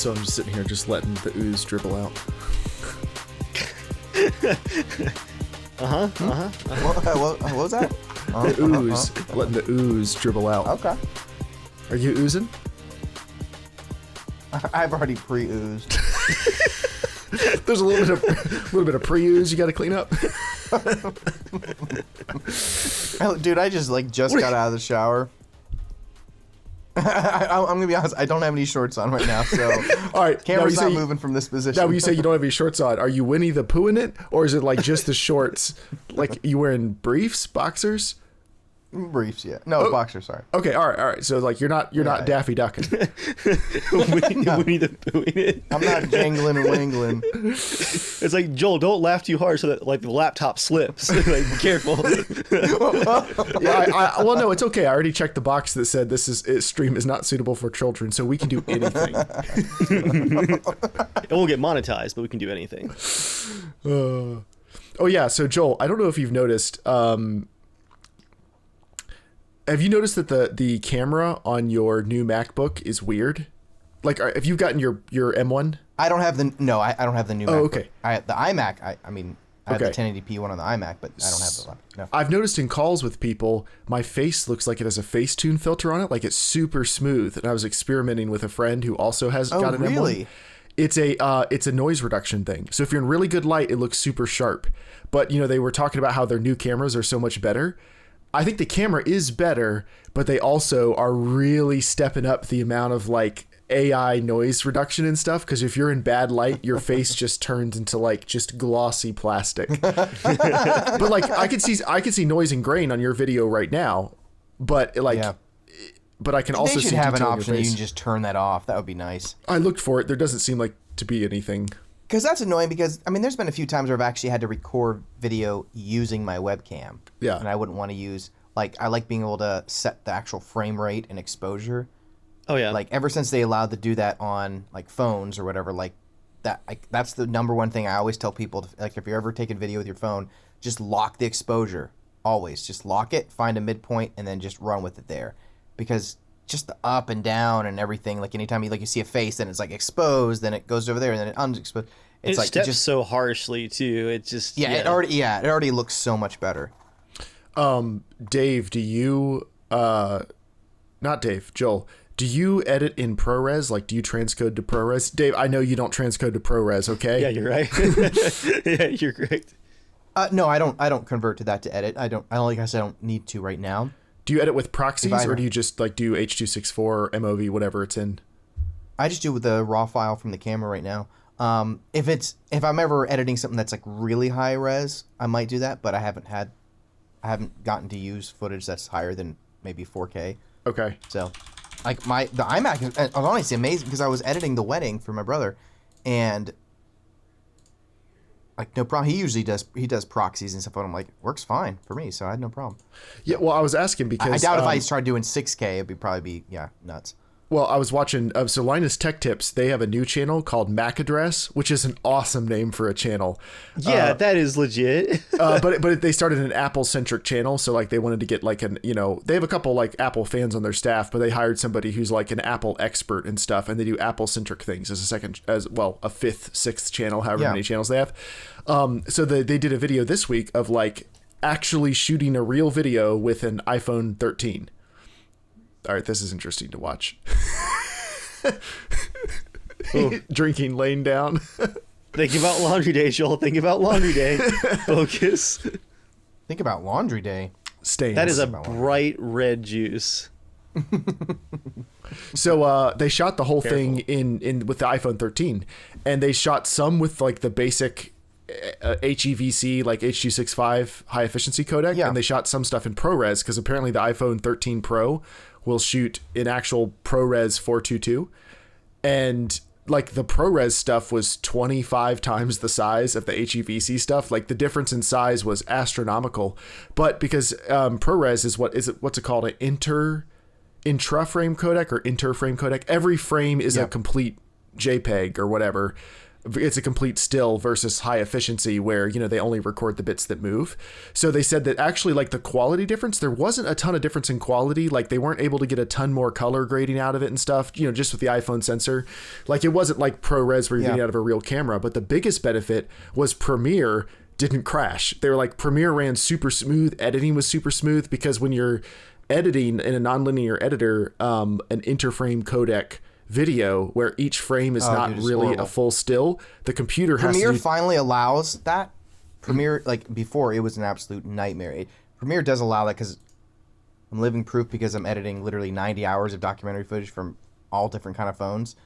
so I'm just sitting here just letting the ooze dribble out. What was that? The ooze. Letting the ooze dribble out. Okay. Are you oozing? I've already pre-oozed. There's a little bit of pre-ooze you got to clean up. Dude, I just got out of the shower. I'm gonna be honest. I don't have any shorts on right now, so all right. Camera's not moving from this position. Now, when you say you don't have any shorts on, are you Winnie the Pooh in it, or is it like just the shorts? Like you wearing briefs, boxers? Briefs, yeah. No, boxer. Sorry. Okay, all right. So like you're not Daffy Ducking. Winnie the Pooh in it. I'm not jangling and wangling. It's like, Joel, don't laugh too hard so that like the laptop slips. Like, be careful. Yeah, well, no, it's okay. I already checked the box that said this stream is not suitable for children, so we can do anything. It won't get monetized, but we can do anything. Oh yeah. So Joel, I don't know if you've noticed. Have you noticed that the camera on your new MacBook is weird? Like, have you gotten your M1? I don't have the new MacBook. Oh, okay. The iMac. I have the 1080p one on the iMac, but I don't have the laptop. No. I've noticed in calls with people, my face looks like it has a Facetune filter on it, like it's super smooth. And I was experimenting with a friend who also has got an really? M1. It's a noise reduction thing. So if you're in really good light, it looks super sharp. But they were talking about how their new cameras are so much better. I think the camera is better, but they also are really stepping up the amount of like AI noise reduction and stuff. Because if you're in bad light, your face just turns into like just glossy plastic. But like I could see noise and grain on your video right now, but but I can also see. They should see have an detail in option your that face. you can just turn that off. That would be nice. I looked for it. There doesn't seem like to be anything. Because that's annoying because, there's been a few times where I've actually had to record video using my webcam. Yeah. And I wouldn't want to use, I like being able to set the actual frame rate and exposure. Oh, yeah. Like, ever since they allowed to do that on, phones or whatever, that's the number one thing I always tell people. If you're ever taking video with your phone, just lock the exposure. Always. Just lock it, find a midpoint, and then just run with it there. Because just the up and down and everything, anytime you see a face, then it's exposed, then it goes over there, and then it unexposed. It steps so harshly too. It just it already looks so much better. Dave, do you not Dave, Joel, do you edit in ProRes? Like, do you transcode to ProRes? Dave, I know you don't transcode to ProRes, okay? Yeah, you're right. Yeah, you're correct. No, I don't convert to that to edit. I guess I don't need to right now. Do you edit with proxies, or do you just do H.264 or MOV, whatever it's in? I just do with the raw file from the camera right now. If I'm ever editing something that's really high res, I might do that, but I haven't gotten to use footage that's higher than maybe 4K. Okay. So, the iMac is honestly amazing because I was editing the wedding for my brother, and no problem. He usually does proxies and stuff, but I'm works fine for me, so I had no problem. Yeah, well, I was asking because I doubt if I started doing 6K, it'd probably be nuts. Well, I was watching, so Linus Tech Tips, they have a new channel called Mac Address, which is an awesome name for a channel. Yeah, that is legit. but they started an Apple-centric channel, so they wanted to get they have a couple Apple fans on their staff, but they hired somebody who's an Apple expert and stuff, and they do Apple-centric things as a fifth, sixth channel, however many channels they have. So they did a video this week of actually shooting a real video with an iPhone 13. All right, this is interesting to watch. Drinking laying down. Think about laundry day, Joel. Think about laundry day. Focus. Think about laundry day. Stains. That is a bright red juice. So they shot the whole thing in with the iPhone 13, and they shot some with the basic HEVC H.265 high efficiency codec, and they shot some stuff in ProRes because apparently the iPhone 13 Pro will shoot in actual ProRes 422, and the ProRes stuff was 25 times the size of the HEVC stuff. The difference in size was astronomical, but because ProRes is what's it called, an intra-frame codec or inter-frame codec. Every frame is a complete JPEG or whatever. it's a complete still versus high efficiency where, you know, they only record the bits that move. So they said that actually like the quality difference, there wasn't a ton of difference in quality. Like they weren't able to get a ton more color grading out of it and stuff, you know, just with the iPhone sensor. Like it wasn't like ProRes where you're getting out of a real camera, but the biggest benefit was Premiere didn't crash. They were like, Premiere ran super smooth, editing was super smooth, because when you're editing in a nonlinear editor, an interframe codec video where each frame is not really horrible. A full still, the computer has Premiere finally allows that. Premiere, like before, it was an absolute nightmare. Premiere does allow that because I'm living proof, because I'm editing literally 90 hours of documentary footage from all different kind of phones.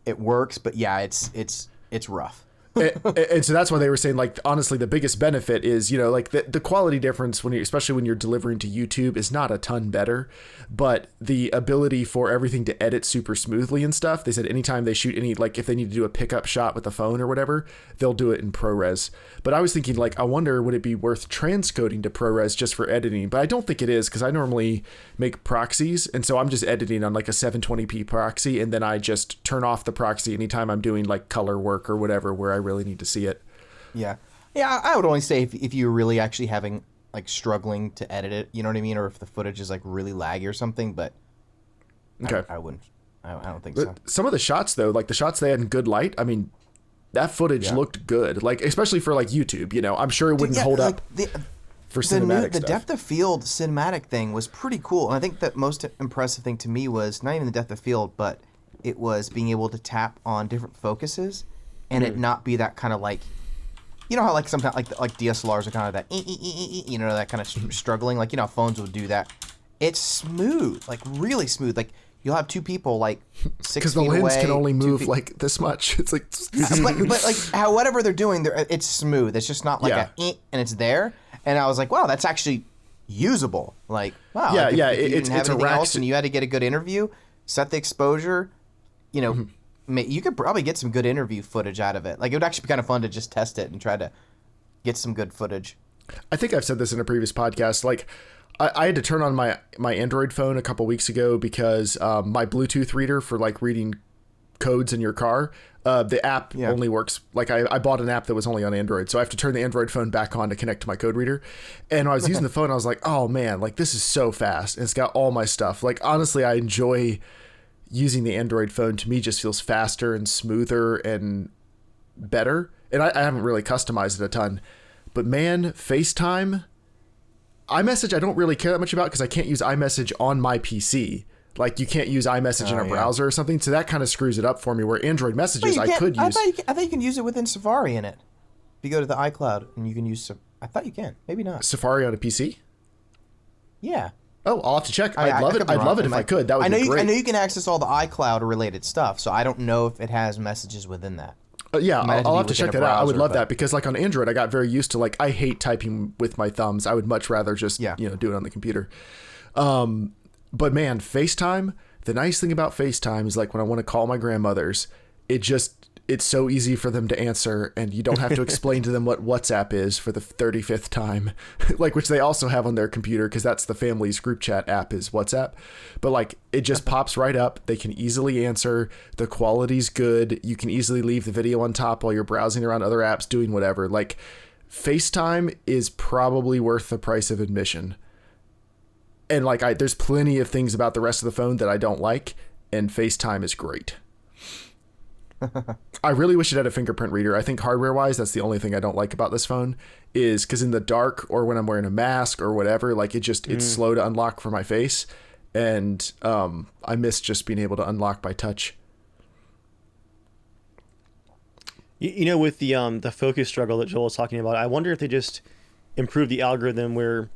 It works, but yeah, it's rough. And so that's why they were saying, like, honestly, the biggest benefit is, you know, like the quality difference when you, especially when you're delivering to YouTube, is not a ton better, but the ability for everything to edit super smoothly and stuff. They said anytime they shoot any, like if they need to do a pickup shot with the phone or whatever, they'll do it in ProRes. But I was thinking, like, I wonder, would it be worth transcoding to ProRes just for editing? But I don't think it is, because I normally make proxies, and so I'm just editing on like a 720p proxy, and then I just turn off the proxy anytime I'm doing like color work or whatever where I really need to see it. Yeah, I would only say if you're really actually having like struggling to edit it, you know what I mean, or if the footage is like really laggy or something. But okay, I wouldn't. I don't think so. Some of the shots though, like the shots they had in good light, I mean, that footage looked good. Like especially for like YouTube, you know, I'm sure it wouldn't hold up for cinematic the stuff. depth of field cinematic thing was pretty cool, and I think the most impressive thing to me was not even the depth of field, but it was being able to tap on different focuses. And it not be that kind of like, you know how like sometimes like DSLRs are kind of that, you know, that kind of struggling, like, you know, phones would do that. It's smooth, like really smooth. Like you'll have two people like 6 feet away. Because the lens can only move like this much. It's like, but like whatever they're doing, it's smooth. It's just not like and it's there. And I was like, wow, that's actually usable. Like, wow. Yeah, like if you it's didn't have a anything rack else and you had to get a good interview, set the exposure, you know. You could probably get some good interview footage out of it. Like, it would actually be kind of fun to just test it and try to get some good footage. I think I've said this in a previous podcast. Like, I had to turn on my Android phone a couple weeks ago because my Bluetooth reader for like reading codes in your car, the app only works. Like, I bought an app that was only on Android, so I have to turn the Android phone back on to connect to my code reader. And when I was using the phone, I was like, oh man, like this is so fast. And it's got all my stuff. Like, honestly, I enjoy using the Android phone. To me just feels faster and smoother and better. And I haven't really customized it a ton, but man, FaceTime, iMessage, I don't really care that much about because I can't use iMessage on my PC. Like you can't use iMessage in a browser or something. So that kind of screws it up for me, where Android messages I could use. I thought you can use it within Safari in it. If you go to the iCloud and you can use, I thought you can, maybe not. Safari on a PC? Yeah. Oh, I'll have to check. I'd love it if I could. That would be great. I know you can access all the iCloud related stuff, so I don't know if it has messages within that. Yeah, I'll have to check that out. I would love that because, like on Android, I got very used to like I hate typing with my thumbs. I would much rather just do it on the computer. But man, FaceTime. The nice thing about FaceTime is like when I want to call my grandmothers, it's so easy for them to answer, and you don't have to explain to them what WhatsApp is for the 35th time, like, which they also have on their computer because that's the family's group chat app is WhatsApp. But like it just pops right up. They can easily answer. The quality's good. You can easily leave the video on top while you're browsing around other apps, doing whatever. Like FaceTime is probably worth the price of admission. And like there's plenty of things about the rest of the phone that I don't like, and FaceTime is great. I really wish it had a fingerprint reader. I think hardware-wise, that's the only thing I don't like about this phone, is because in the dark or when I'm wearing a mask or whatever, like it's slow to unlock for my face, and I miss just being able to unlock by touch. You know, with the focus struggle that Joel was talking about, I wonder if they just improve the algorithm where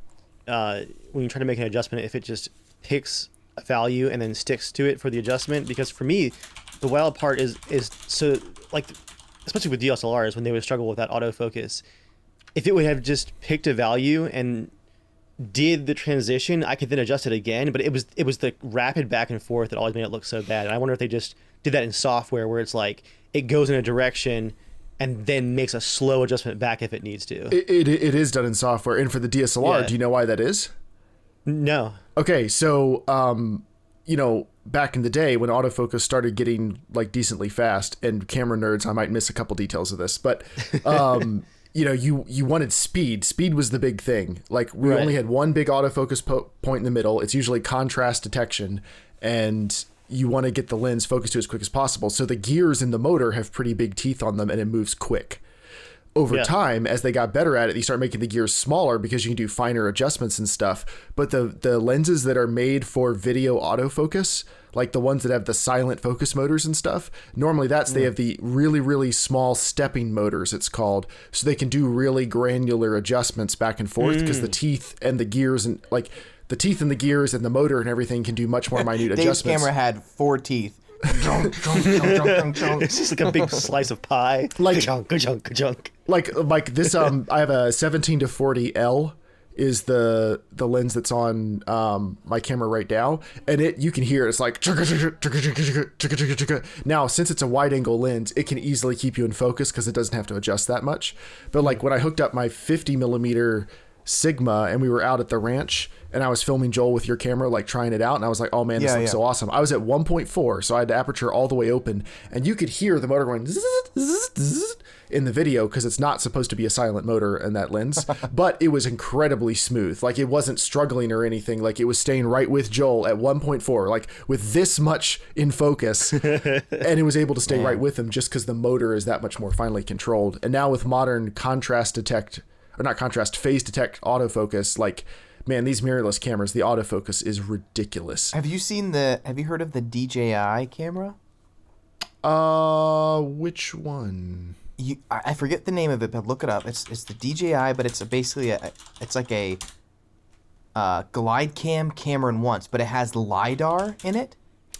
when you try to make an adjustment, if it just picks a value and then sticks to it for the adjustment. Because for me, the wild part is so, like, especially with DSLRs when they would struggle with that autofocus, if it would have just picked a value and did the transition, I could then adjust it again. But it was the rapid back and forth that always made it look so bad. And I wonder if they just did that in software where it's like it goes in a direction and then makes a slow adjustment back if it needs to. It is done in software. And for the DSLR, do you know why that is? No. Okay, so back in the day when autofocus started getting like decently fast, and camera nerds, I might miss a couple details of this, but you wanted speed. Speed was the big thing. Like we only had one big autofocus point in the middle. It's usually contrast detection, and you want to get the lens focused to as quick as possible. So the gears in the motor have pretty big teeth on them, and it moves quick. Over time, as they got better at it, they start making the gears smaller because you can do finer adjustments and stuff. But the lenses that are made for video autofocus, like the ones that have the silent focus motors and stuff, normally they have the really, really small stepping motors, it's called. So they can do really granular adjustments back and forth because the teeth and the gears and like the teeth and the gears and the motor and everything can do much more minute adjustments. Dave's camera had 4 teeth. It's just like a big slice of pie. Like ka-chunk. Like this. I have a 17-40L is the lens that's on my camera right now, and you can hear it's like now. Since it's a wide angle lens, it can easily keep you in focus because it doesn't have to adjust that much. But like when I hooked up my 50mm Sigma and we were out at the ranch and I was filming Joel with your camera, like trying it out, and I was like, oh man, this looks so awesome. I was at 1.4, so I had the aperture all the way open, and you could hear the motor going in the video because it's not supposed to be a silent motor in that lens, but it was incredibly smooth. Like it wasn't struggling or anything. Like it was staying right with Joel at 1.4, like with this much in focus, and it was able to stay right with him just because the motor is that much more finely controlled. And now with modern phase detect autofocus, like, man, these mirrorless cameras, the autofocus is ridiculous. Have you heard of the DJI camera? Which one? I forget the name of it, but look it up. It's the DJI, but it's basically it's like a glide camera in once, but it has LiDAR in it.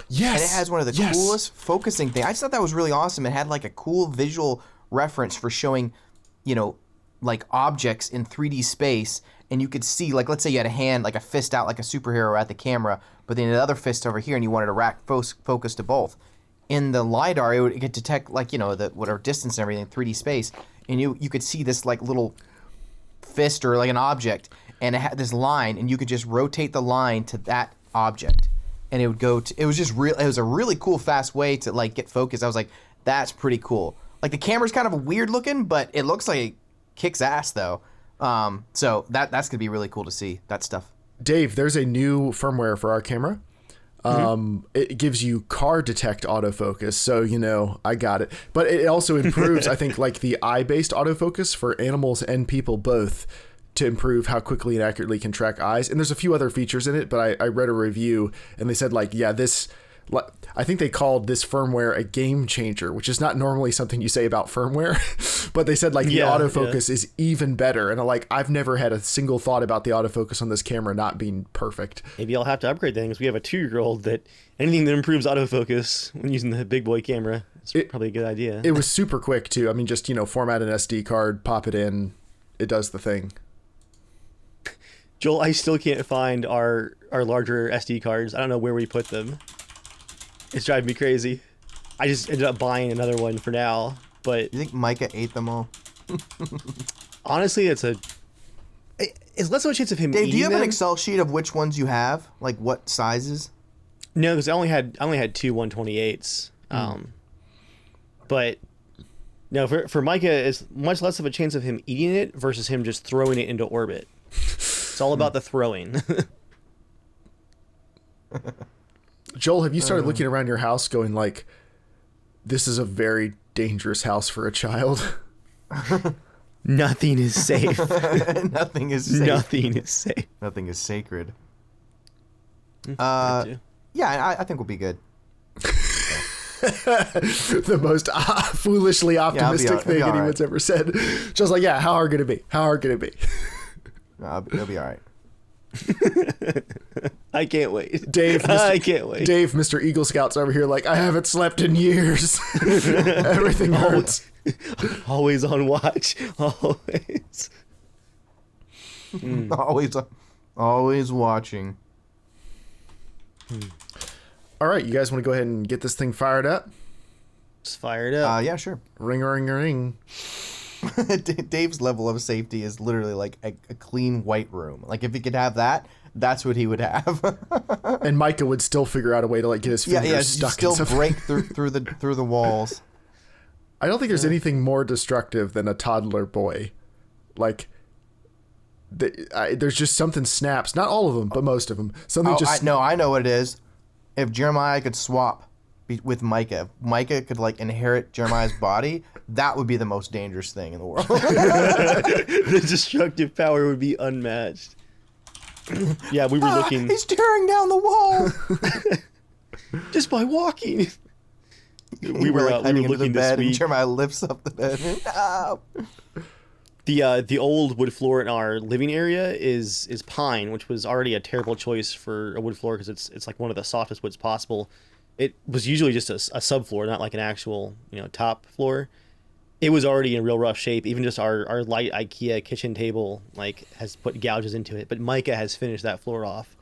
Yes. And it has one of the coolest focusing things. I just thought that was really awesome. It had like a cool visual reference for showing, like objects in 3D space, and you could see, like, let's say you had a hand, like a fist out like a superhero at the camera, but then another fist over here, and you wanted to rack focus to both. In the LiDAR, it could detect, like, the whatever distance and everything, 3D space, and you could see this, like, little fist or, like, an object, and it had this line, and you could just rotate the line to that object, and it would go to, it was a really cool, fast way to, like, get focus. I was like, that's pretty cool. Like, the camera's kind of weird looking, but it looks like it kicks ass, though. So that's gonna be really cool to see that stuff. Dave, there's a new firmware for our camera. It gives you car detect autofocus, so I got it. But it also improves, I think, like the eye-based autofocus for animals and people both, to improve how quickly and accurately can track eyes. And there's a few other features in it, but I read a review and they said, like, yeah, I think they called this firmware a game changer, which is not normally something you say about firmware, but they said, like, the autofocus is even better. And I've never had a single thought about the autofocus on this camera not being perfect. Maybe I'll have to upgrade things. We have a 2-year-old that anything that improves autofocus when using the big boy camera, it's probably a good idea. It was super quick too. I mean, just, format an SD card, pop it in, it does the thing. Joel, I still can't find our larger SD cards. I don't know where we put them. It's driving me crazy. I just ended up buying another one for now, but... You think Micah ate them all? Honestly, it's less of a chance of him eating them. Dave, do you have an Excel sheet of which ones you have? Like, what sizes? No, because I only had two 128s. But, no, for Micah, it's much less of a chance of him eating it versus him just throwing it into orbit. It's all about the throwing. Joel, have you started looking around your house going like, this is a very dangerous house for a child? Nothing is safe. Nothing is safe. Nothing is safe. Nothing is sacred. Yeah, I think we'll be good. The most foolishly optimistic thing anyone's ever said. Just like, yeah, how hard could it be? How hard could it be? It'll be all right. I can't wait. I can't wait. Dave, Mr. Eagle Scout's over here like, I haven't slept in years. Everything hurts. Always on watch. Always. Always watching. All right, you guys want to go ahead and get this thing fired up? Just fire it up. Yeah, sure. Ring, ring, ring. Dave's level of safety is literally like a clean white room. Like if he could have that, that's what he would have. And Micah would still figure out a way to like get his fingers stuck. Still break through the walls. I don't think there's anything more destructive than a toddler boy. Like, there's just something snaps. Not all of them, but most of them. I know what it is. If Jeremiah could swap with Micah, Micah could like inherit Jeremiah's body. That would be the most dangerous thing in the world. The destructive power would be unmatched. Yeah, we were looking. He's tearing down the wall just by walking. We were looking this week. And Jeremiah lifts up the bed. No. The old wood floor in our living area is pine, which was already a terrible choice for a wood floor because it's like one of the softest woods possible. It was usually just a subfloor, not like an actual top floor. It was already in real rough shape. Even just our light IKEA kitchen table like has put gouges into it. But Micah has finished that floor off.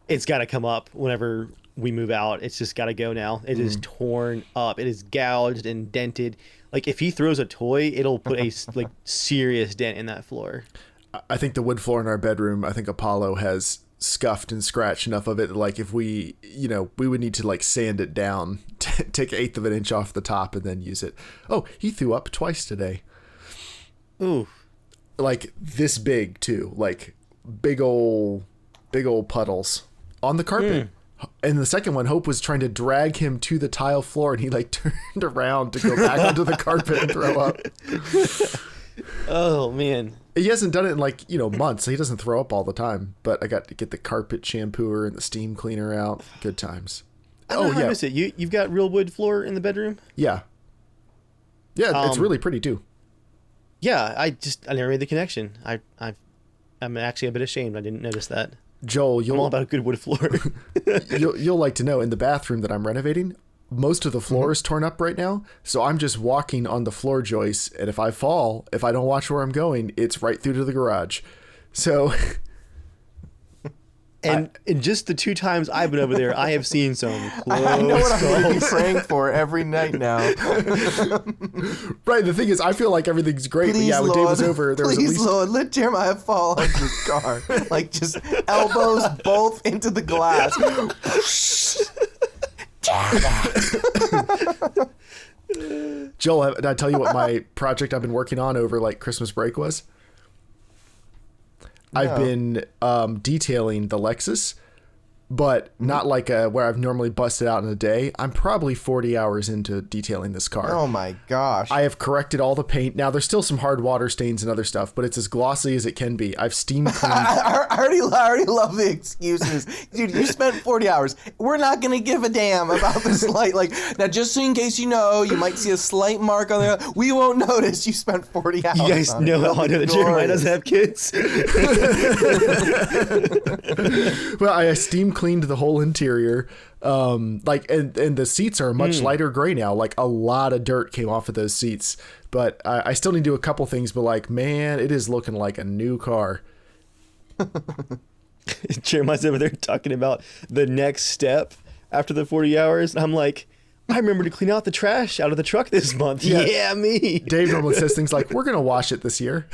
It's got to come up whenever we move out. It's just got to go now. It is torn up. It is gouged and dented. Like if he throws a toy, it'll put a like serious dent in that floor. I think the wood floor in our bedroom, I think Apollo has scuffed and scratched enough of it. Like if we would need to like sand it down, take 1/8 of an inch off the top and then use it. Oh, he threw up twice today. Ooh. Like this big too. Like big old puddles on the carpet. And the second one, Hope was trying to drag him to the tile floor, and he like turned around to go back onto the carpet and throw up. Oh man, he hasn't done it in like months. So he doesn't throw up all the time. But I got to get the carpet shampooer and the steam cleaner out. Good times. I miss it. You've got real wood floor in the bedroom? Yeah. Yeah, it's really pretty too. Yeah, I never made the connection. I'm actually a bit ashamed. I didn't notice that. Joel, I'm all about a good wood floor. you'll like to know, in the bathroom that I'm renovating, most of the floor is torn up right now. So I'm just walking on the floor joists, and if I fall, if I don't watch where I'm going, it's right through to the garage. So And in just the 2 times I've been over there, I have seen some close I know what I'm going to be praying for every night now. Right, the thing is, I feel like everything's great. Please, but yeah, when Lord, Dave was over, there was at least... Lord, let Jeremiah fall out of the car. Like, just elbows both into the glass. Joel, did I tell you what my project I've been working on over like Christmas break was? No. I've been detailing the Lexus, but not like where I've normally busted out in a day. I'm probably 40 hours into detailing this car. Oh my gosh. I have corrected all the paint. Now there's still some hard water stains and other stuff, but it's as glossy as it can be. I've steam cleaned. I already love the excuses. Dude, you spent 40 hours. We're not going to give a damn about the slight, like, now just in case you might see a slight mark on there. We won't notice you spent 40 hours. You guys know how I know that Jeremiah doesn't have kids? Well, I steam cleaned the whole interior. And the seats are much lighter gray now. Like a lot of dirt came off of those seats, but I still need to do a couple things, but like, man, it is looking like a new car. Jeremiah's over there talking about the next step after the 40 hours. I'm like, I remember to clean out the trash out of the truck this month. Yeah, me. Dave normally says things like, we're going to wash it this year.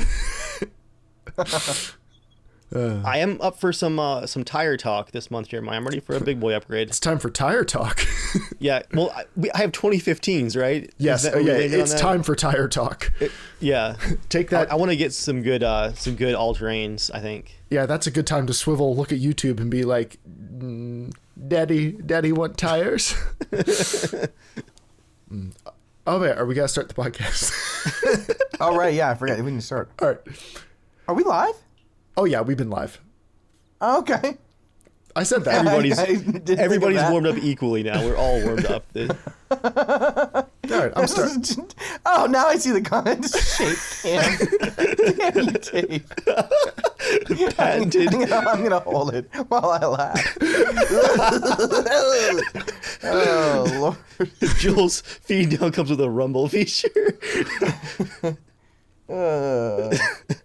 I am up for some tire talk this month, Jeremiah. I'm ready for a big boy upgrade. It's time for tire talk. Yeah, well, I have 2015s, right? Yes, it's time for tire talk. Yeah, take that. I want to get some good all-terrains, I think. Yeah, that's a good time to swivel, look at YouTube, and be like, "Daddy, want tires?" Oh, man, are we gonna start the podcast? Oh right, yeah, I forgot. We didn't start. All right, are we live? Oh yeah, we've been live. Okay. I said that. Everybody's warmed up equally now. We're all warmed up. All right, I'm starting. Oh, now I see the comments. Shake hands. Damn you, Dave. Patented. I'm gonna hold it while I laugh. Oh Lord. Jules' feed now comes with a rumble feature.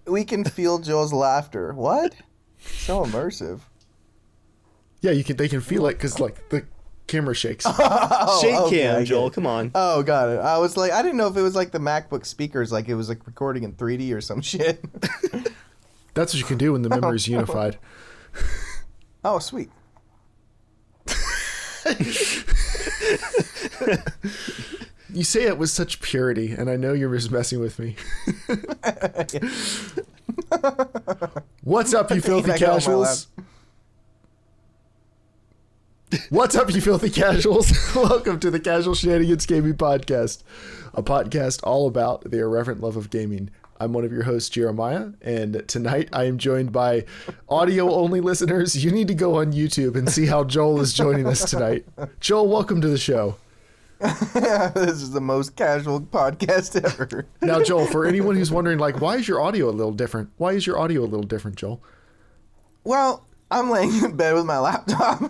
We can feel Joel's laughter. What? So immersive. Yeah, they can feel it because like the camera shakes. Shake okay, cam, Joel. Come on. Oh, got it. I was like, I didn't know if it was like the MacBook speakers, like it was like recording in 3D or some shit. That's what you can do when the memory's unified. Oh, sweet. You say it with such purity, and I know you're just messing with me. What's up, you filthy casuals? What's up, you filthy casuals? Welcome to the Casual Shenanigans Gaming Podcast, a podcast all about the irreverent love of gaming. I'm one of your hosts, Jeremiah, and tonight I am joined by audio-only listeners. You need to go on YouTube and see how Joel is joining us tonight. Joel, welcome to the show. This is the most casual podcast ever. Now, Joel, for anyone who's wondering, like, why is your audio a little different? Why is your audio a little different, Joel? Well, I'm laying in bed with my laptop.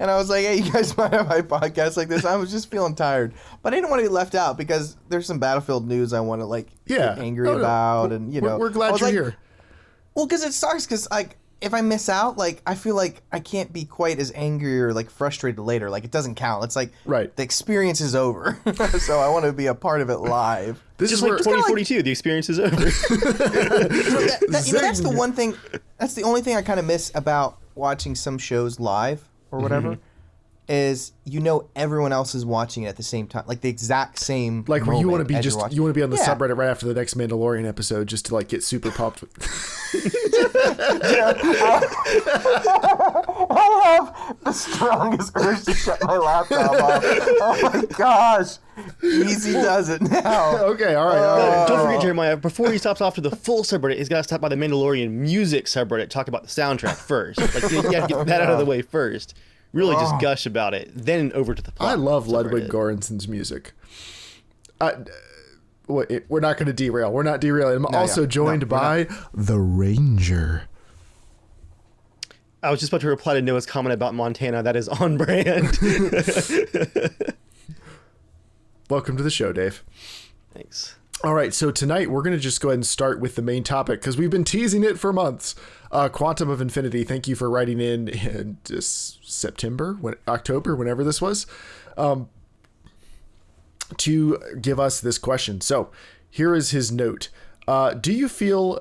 And I was like, hey, you guys might have my podcast like this. I was just feeling tired. But I didn't want to get left out because there's some Battlefield news I want to, like, get angry about. And, you know. We're glad you're here. Well, because it sucks because, like, if I miss out, like, I feel like I can't be quite as angry or, like, frustrated later. Like, it doesn't count. It's like the experience is over. So I want to be a part of it live. This is like 2042. The experience is over. That's the one thing. That's the only thing I kind of miss about watching some shows live or whatever. Is everyone else is watching it at the same time, like the exact same. Like where you want to be you want to be on the subreddit right after the next Mandalorian episode, just to like get super pumped. I have the strongest urge to shut my laptop off. Oh my gosh, easy does it now. Okay, all right. Don't forget, Jeremiah. Before he stops off to the full subreddit, he's got to stop by the Mandalorian music subreddit. Talk about the soundtrack first. Like you have to get that out of the way first. Really just gush about it, then over to the plot. I love Ludwig Göransson's music. We're not going to derail. We're not derailing. I'm also joined by the Ranger. I was just about to reply to Noah's comment about Montana. That is on brand. Welcome to the show, Dave. Thanks. All right, so tonight we're going to just go ahead and start with the main topic because we've been teasing it for months. Quantum of Infinity, thank you for writing in October, whenever this was, to give us this question. So here is his note. Do you feel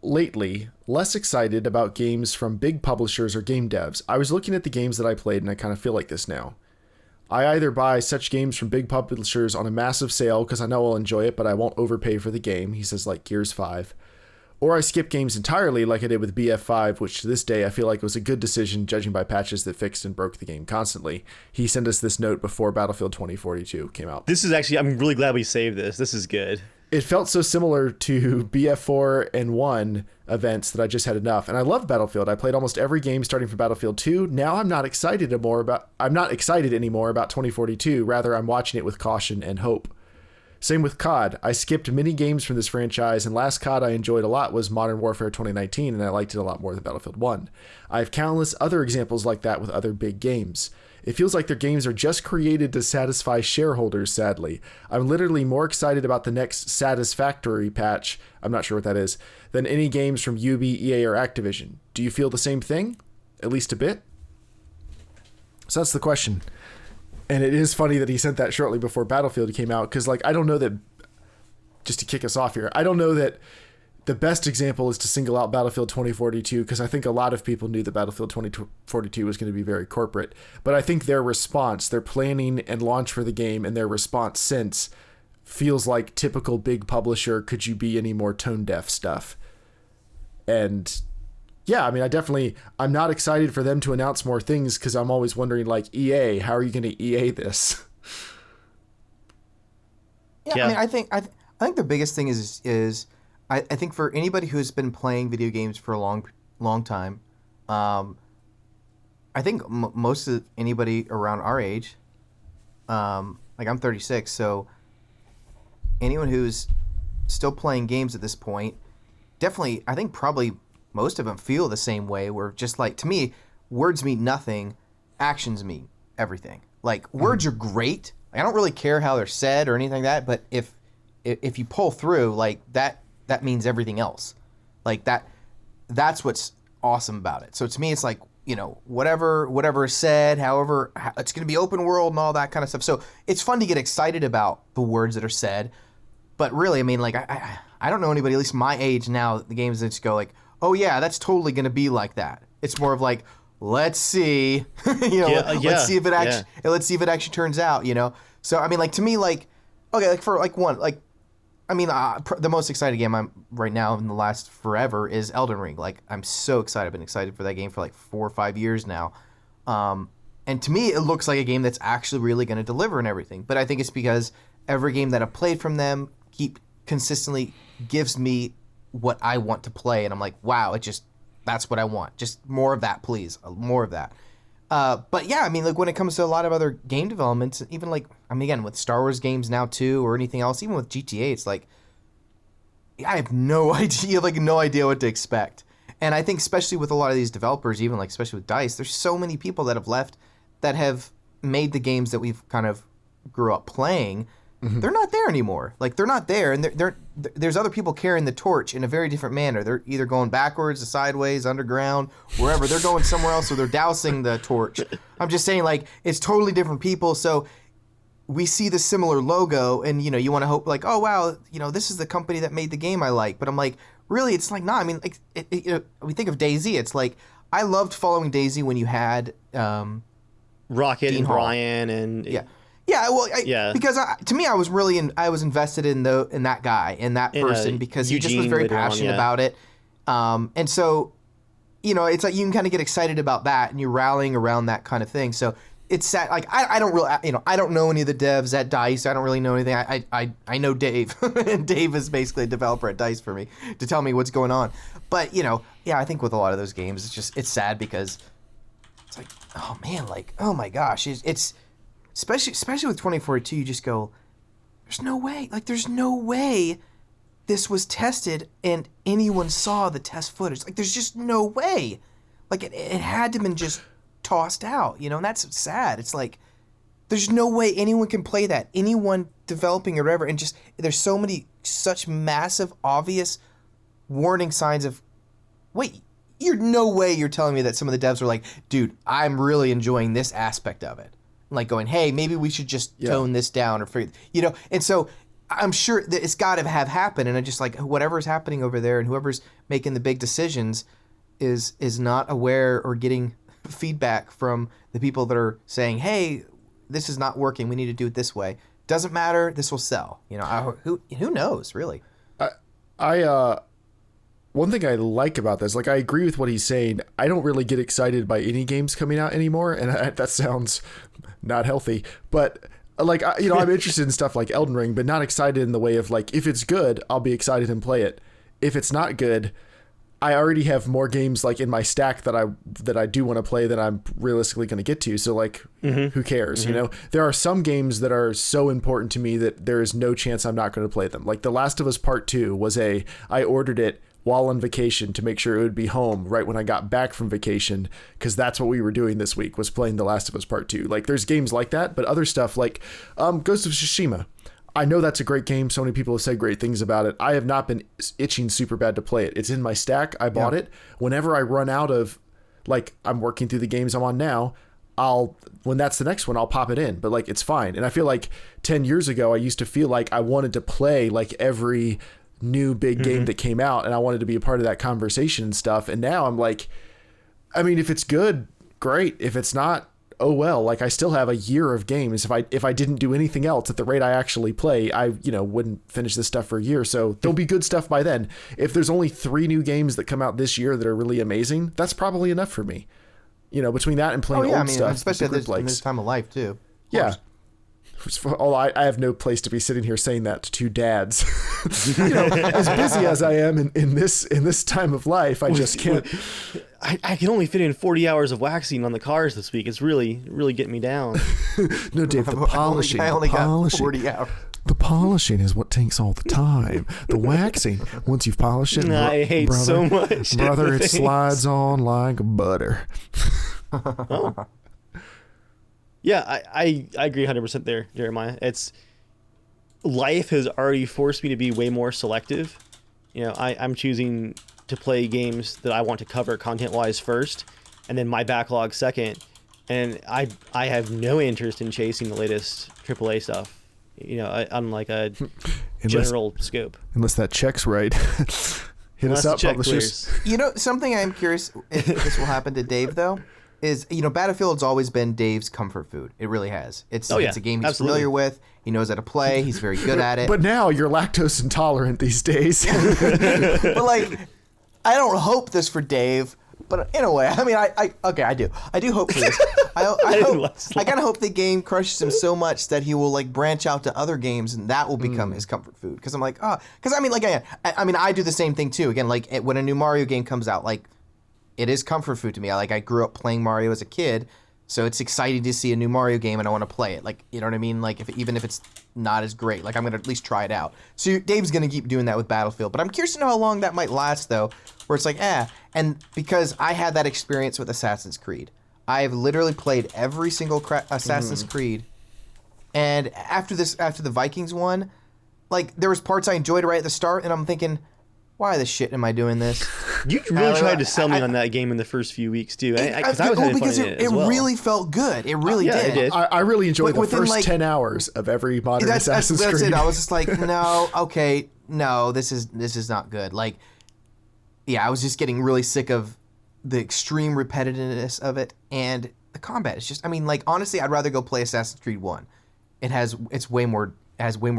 lately less excited about games from big publishers or game devs? I was looking at the games that I played and I kind of feel like this now. I either buy such games from big publishers on a massive sale because I know I'll enjoy it, but I won't overpay for the game. He says like Gears 5. Or I skip games entirely like I did with BF5, which to this day I feel like was a good decision judging by patches that fixed and broke the game constantly. He sent us this note before Battlefield 2042 came out. This is actually, I'm really glad we saved this. This is good. It felt so similar to BF4 and 1 events that I just had enough. And I love Battlefield. I played almost every game starting from Battlefield 2. Now I'm not excited anymore about 2042. Rather, I'm watching it with caution and hope. Same with COD. I skipped many games from this franchise, and last COD I enjoyed a lot was Modern Warfare 2019, and I liked it a lot more than Battlefield 1. I have countless other examples like that with other big games. It feels like their games are just created to satisfy shareholders, sadly. I'm literally more excited about the next Satisfactory patch, I'm not sure what that is, than any games from UB, EA, or Activision. Do you feel the same thing? At least a bit? So that's the question. And it is funny that he sent that shortly before Battlefield came out, because, like, I don't know that, just to kick us off here, I don't know that the best example is to single out Battlefield 2042, because I think a lot of people knew that Battlefield 2042 was going to be very corporate. But I think their response, their planning and launch for the game, and their response since feels like typical big publisher, could you be any more tone deaf stuff. And yeah, I mean, I'm not excited for them to announce more things because I'm always wondering, like, EA, how are you going to EA this? Yeah, I mean, I think the biggest thing is I think for anybody who's been playing video games for a long time, I think most of anybody around our age, like I'm 36, so anyone who's still playing games at this point, definitely, I think probably most of them feel the same way, where just like, to me, words mean nothing, actions mean everything. Like, words are great. I don't really care how they're said or anything like that, but if you pull through, like, that means everything else. Like, that's what's awesome about it. So to me, it's like, whatever is said, however, it's going to be open world and all that kind of stuff. So it's fun to get excited about the words that are said. But really, I mean, like, I don't know anybody, at least my age now, the games that just go like, oh yeah, that's totally going to be like that. It's more of like, let's see, let's see if it actually turns out, So, I mean, like, to me, like, okay, like, for, like, one, like, I mean, the most excited game I'm right now in the last forever is Elden Ring. Like, I'm so excited. I've been excited for that game for, like, 4 or 5 years now. And to me, it looks like a game that's actually really going to deliver and everything. But I think it's because every game that I've played from them consistently gives me what I want to play, and I'm like, wow, that's what I want. Just more of that, please. More of that. But yeah, I mean, like, when it comes to a lot of other game developments, even like, I mean, again, with Star Wars games now too, or anything else, even with GTA, it's like, I have no idea what to expect. And I think especially with a lot of these developers, even like, especially with DICE, there's so many people that have left that have made the games that we've kind of grew up playing. They're not there anymore. Like, they're not there, and there's other people carrying the torch in a very different manner. They're either going backwards, sideways, underground, wherever. They're going somewhere else, or they're dousing the torch. I'm just saying, like, it's totally different people. So we see the similar logo, and you want to hope, like, oh wow, this is the company that made the game I like. But I'm like, really, it's like, nah. I mean, like, we think of DayZ. It's like, I loved following DayZ when you had Rocket Dean and Hall. Brian and Yeah, well, because to me, I was invested in that guy and that person because he just was very passionate about it, and so, it's like you can kind of get excited about that and you're rallying around that kind of thing. So it's sad. Like, I don't really, I don't know any of the devs at DICE. I don't really know anything. I know Dave, and Dave is basically a developer at DICE for me to tell me what's going on. But I think with a lot of those games, it's sad because it's like, oh man, like, oh my gosh, it's especially with 2042, you just go, there's no way. Like, there's no way this was tested and anyone saw the test footage. Like, there's just no way. Like, it had to have been just tossed out, and that's sad. It's like, there's no way anyone can play that. Anyone developing or whatever, and just, there's so many, such massive, obvious warning signs of, wait, no way you're telling me that some of the devs are like, dude, I'm really enjoying this aspect of it. Like, going, hey, maybe we should just tone this down or figure, and so I'm sure that it's got to have happened, and I just, like, whatever's happening over there and whoever's making the big decisions is not aware or getting feedback from the people that are saying, hey, this is not working, we need to do it this way. Doesn't matter, this will sell. Who knows, really. One thing I like about this, like, I agree with what he's saying. I don't really get excited by any games coming out anymore, and that sounds not healthy. But, like, I'm interested in stuff like Elden Ring, but not excited in the way of, like, if it's good, I'll be excited and play it. If it's not good, I already have more games, like, in my stack that I do want to play than I'm realistically going to get to. So, like, who cares? There are some games that are so important to me that there is no chance I'm not going to play them. Like, The Last of Us Part 2 was I ordered it while on vacation to make sure it would be home right when I got back from vacation, because that's what we were doing this week, was playing The Last of Us Part 2. Like, there's games like that, but other stuff like Ghost of Tsushima. I know that's a great game. So many people have said great things about it. I have not been itching super bad to play it. It's in my stack. I bought it. Whenever I run out of, like, I'm working through the games I'm on now, when that's the next one, I'll pop it in. But, like, it's fine. And I feel like 10 years ago, I used to feel like I wanted to play, like, every new big game that came out, and I wanted to be a part of that conversation and stuff. And now I'm like, I mean, if it's good, great. If it's not, oh well. Like, I still have a year of games. If I didn't do anything else at the rate I actually play, I wouldn't finish this stuff for a year. So there'll be good stuff by then. If there's only 3 new games that come out this year that are really amazing, that's probably enough for me. Between that and playing old stuff, especially in this time of life too. Yeah. I have no place to be sitting here saying that to 2 dads. As busy as I am in this time of life, I just can't. I can only fit in 40 hours of waxing on the cars this week. It's really getting me down. No, Dave, the polishing. I only got 40 hours. The polishing is what takes all the time. The waxing, once you've polished it, I hate brother, so much. Brother, it slides on like butter. Oh. Yeah, I agree 100% there, Jeremiah. Life has already forced me to be way more selective. I'm choosing to play games that I want to cover content-wise first, and then my backlog second. And I have no interest in chasing the latest AAA stuff, on like a general scope. Unless that check's right. Hit us up, publishers. Something I'm curious if this will happen to Dave, though, is, Battlefield's always been Dave's comfort food. It really has. It's a game he's familiar with. He knows how to play. He's very good at it. But now you're lactose intolerant these days. But, I don't hope this for Dave. But in a way, I mean, I do. I do hope for this. I kind of hope the game crushes him so much that he will branch out to other games, and that will become his comfort food. Because I'm I do the same thing too. Again, when a new Mario game comes out, it is comfort food to me. I grew up playing Mario as a kid, so it's exciting to see a new Mario game, and I want to play it. You know what I mean? Even if it's not as great, I'm gonna at least try it out. So Dave's gonna keep doing that with Battlefield, but I'm curious to know how long that might last, though. Where it's and because I had that experience with Assassin's Creed, I've literally played every single Assassin's Creed, and after the Vikings one, there was parts I enjoyed right at the start, and I'm thinking, why the shit am I doing this? You really tried to sell me on that game in the first few weeks too. Because I was having fun in it as well. It really felt good. It really did. It did. I really enjoyed the first 10 hours of every modern Assassin's Creed. That's it. I was just no, okay, no, this is not good. I was just getting really sick of the extreme repetitiveness of it, and the combat is just, honestly, I'd rather go play Assassin's Creed 1. It has way more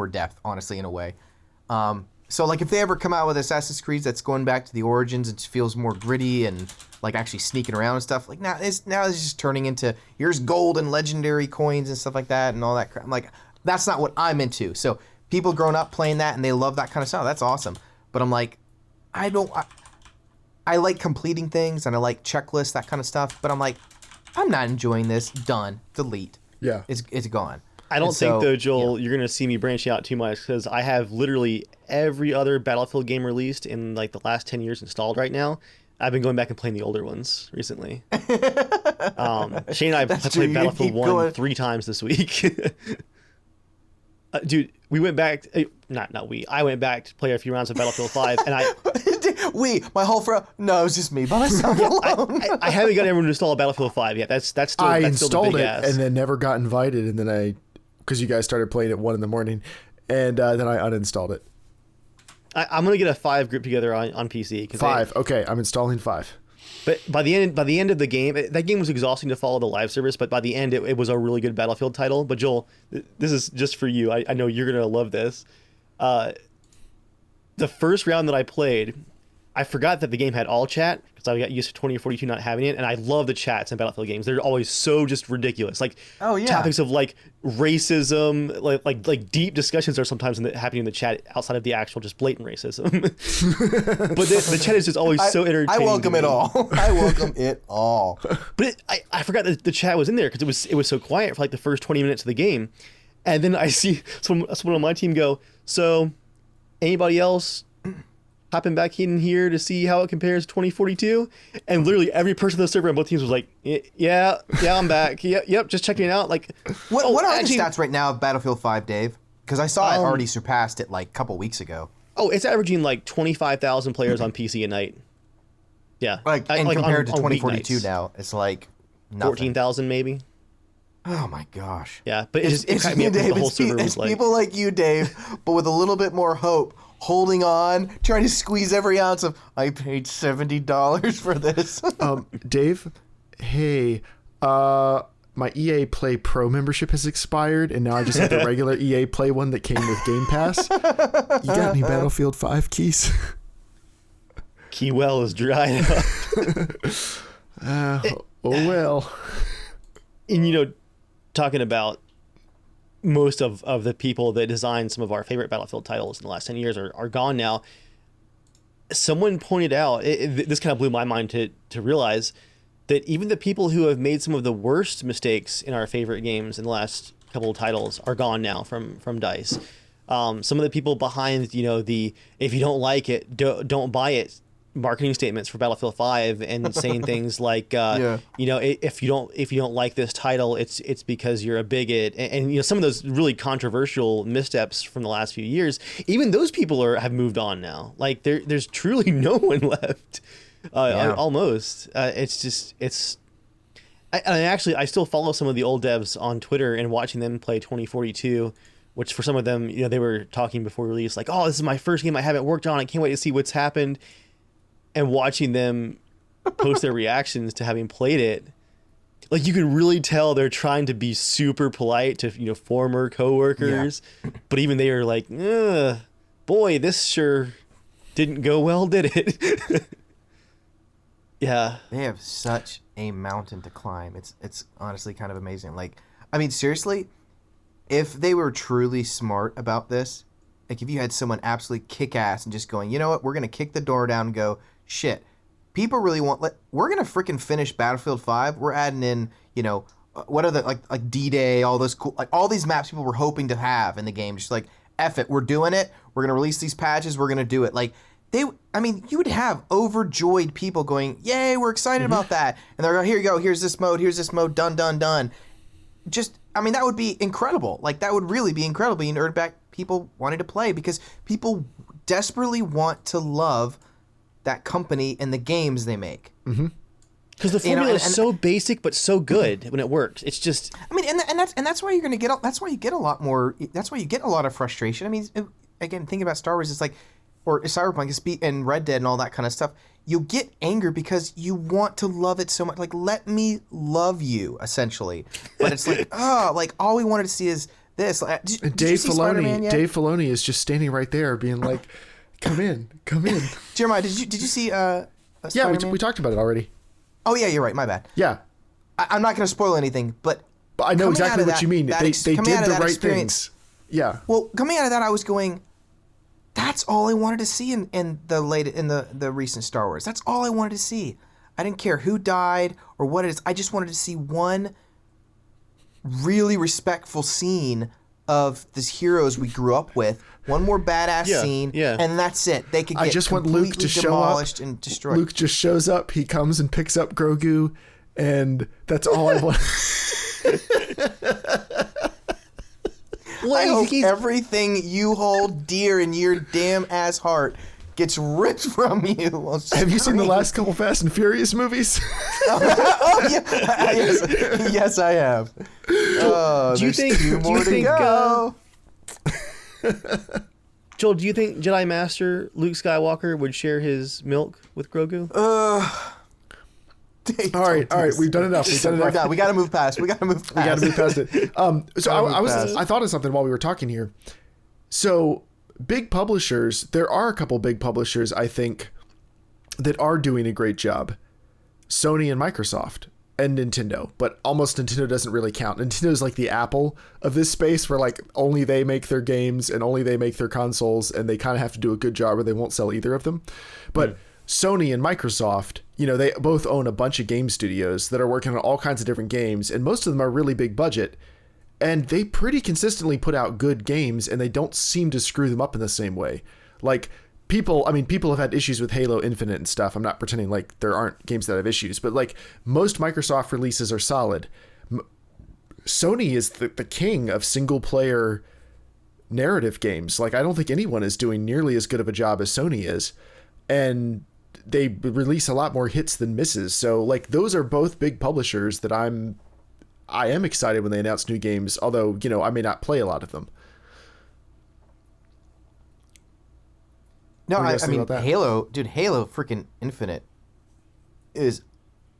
depth, honestly, in a way. So if they ever come out with Assassin's Creed that's going back to the origins, it feels more gritty and actually sneaking around and stuff. Now it's just turning into, here's gold and legendary coins and stuff like that and all that crap. I'm that's not what I'm into. So people growing up playing that and they love that kind of stuff, that's awesome. But I'm I like completing things and I like checklists, that kind of stuff. But I'm I'm not enjoying this. Done. Delete. Yeah. It's gone. I don't think, though, Joel, you're going to see me branching out too much, because I have literally every other Battlefield game released in the last 10 years installed right now. I've been going back and playing the older ones recently. Shane and I played Battlefield 1 3 times this week. Dude, we went back, I went back to play a few rounds of Battlefield 5, and my whole no, it was just me by myself alone. I haven't got everyone to install Battlefield 5 yet. That's still I that's installed still the big it ass. and then never got invited, and then because you guys started playing at 1 a.m, and then I uninstalled it. I'm gonna get a 5 group together on PC. 5, okay, I'm installing 5. But by the end of the game, that game was exhausting to follow the live service. But by the end, it was a really good Battlefield title. But Joel, this is just for you. I know you're gonna love this. The first round that I played, I forgot that the game had all chat because I got used to 2042 not having it, and I love the chats in Battlefield games. They're always so just ridiculous. Topics of racism, like deep discussions are sometimes happening in the chat outside of the actual just blatant racism. But the chat is just always so entertaining. I welcome it all. I welcome it all. But I forgot that the chat was in there because it was so quiet for the first 20 minutes of the game, and then I see someone on my team go, so anybody else hopping back in here to see how it compares to 2042? And literally every person on the server on both teams was like, yeah, I'm back. Yep, just checking it out. What are the stats right now of Battlefield 5, Dave? Because I saw it already surpassed it a couple weeks ago. Oh, it's averaging 25,000 players on PC a night. Yeah. And compared to 2042 now, it's nothing. 14,000 maybe. Oh my gosh. Yeah, but it cracked me up because the whole server was people like you, Dave, but with a little bit more hope, holding on, trying to squeeze every ounce of, I paid $70 for this. Dave, hey, my EA Play Pro membership has expired, and now I just have the regular EA Play one that came with Game Pass. You got any Battlefield 5 keys? Key well is dried up. Oh well. And talking about most of the people that designed some of our favorite Battlefield titles in the last 10 years are gone now. Someone pointed out, this kind of blew my mind to realize that even the people who have made some of the worst mistakes in our favorite games in the last couple of titles are gone now from DICE. Some of the people behind, the if you don't like it, don't buy it marketing statements for Battlefield 5 and saying things like, if you don't like this title, it's because you're a bigot, and some of those really controversial missteps from the last few years. Even those people have moved on now. There's truly no one left Almost. I still follow some of the old devs on Twitter and watching them play 2042, which for some of them, they were talking before release, like, oh, this is my first game I haven't worked on. I can't wait to see what's happened. And watching them post their reactions to having played it, like, you can really tell they're trying to be super polite to, former coworkers, but even they are like, boy, this sure didn't go well, did it? Yeah. They have such a mountain to climb. It's honestly kind of amazing. Like, I mean, seriously, if they were truly smart about this, like if you had someone absolutely kick ass and just going, you know what, we're going to kick the door down and go, shit, people really we're going to freaking finish Battlefield 5. We're adding in, what are the, like D-Day, all those cool, like all these maps people were hoping to have in the game. Just like, F it, we're doing it. We're going to release these patches. We're going to do it. Like, you would have overjoyed people going, yay, we're excited about that. And they're going, here you go, here's this mode, done. That would be incredible. Like, that would really be incredible. You earn back people wanting to play because people desperately want to love that company and the games they make. Mm-hmm. Because the formula is so basic but so good when it works. It's just, that's why you're going to get. That's why you get a lot more. That's why you get a lot of frustration. I mean, again, thinking about Star Wars, it's like, or Cyberpunk and Red Dead and all that kind of stuff. You'll get anger because you want to love it so much. Like, let me love you, essentially. But it's like, all we wanted to see is this. Did Dave Filoni is just standing right there, being like, "Come in." Jeremiah, did you see? Yeah, we talked about it already. Oh yeah, you're right. My bad. Yeah, I'm not going to spoil anything, but I know exactly what you mean. They did the right things. Yeah. Well, coming out of that, I was going, that's all I wanted to see in the recent Star Wars. That's all I wanted to see. I didn't care who died or what it is. I just wanted to see one really respectful scene of these heroes we grew up with. One more badass scene, and that's it. They could get completely demolished and destroyed. Luke just shows up. He comes and picks up Grogu, and that's all I want. I hope everything you hold dear in your damn ass heart gets ripped from you. Have you seen the last couple Fast and Furious movies? Yes, I have. Oh, do you think Joel, do you think Jedi Master Luke Skywalker would share his milk with Grogu? All right, we've done enough. We got to move past. We got to move past it. I thought of something while we were talking here. So, big publishers, there are a couple big publishers, I think, that are doing a great job. Sony and Microsoft and Nintendo, but almost Nintendo doesn't really count. Nintendo's like the Apple of this space where like only they make their games and only they make their consoles, and they kind of have to do a good job or they won't sell either of them. But Sony and Microsoft, they both own a bunch of game studios that are working on all kinds of different games, and most of them are really big budget, and they pretty consistently put out good games, and they don't seem to screw them up in the same way. Like, people have had issues with Halo Infinite and stuff. I'm not pretending like there aren't games that have issues, but like most Microsoft releases are solid. Sony is the king of single player narrative games. Like, I don't think anyone is doing nearly as good of a job as Sony is. And they release a lot more hits than misses. So like those are both big publishers that I am excited when they announce new games, although, I may not play a lot of them. No, I mean, Halo freaking Infinite is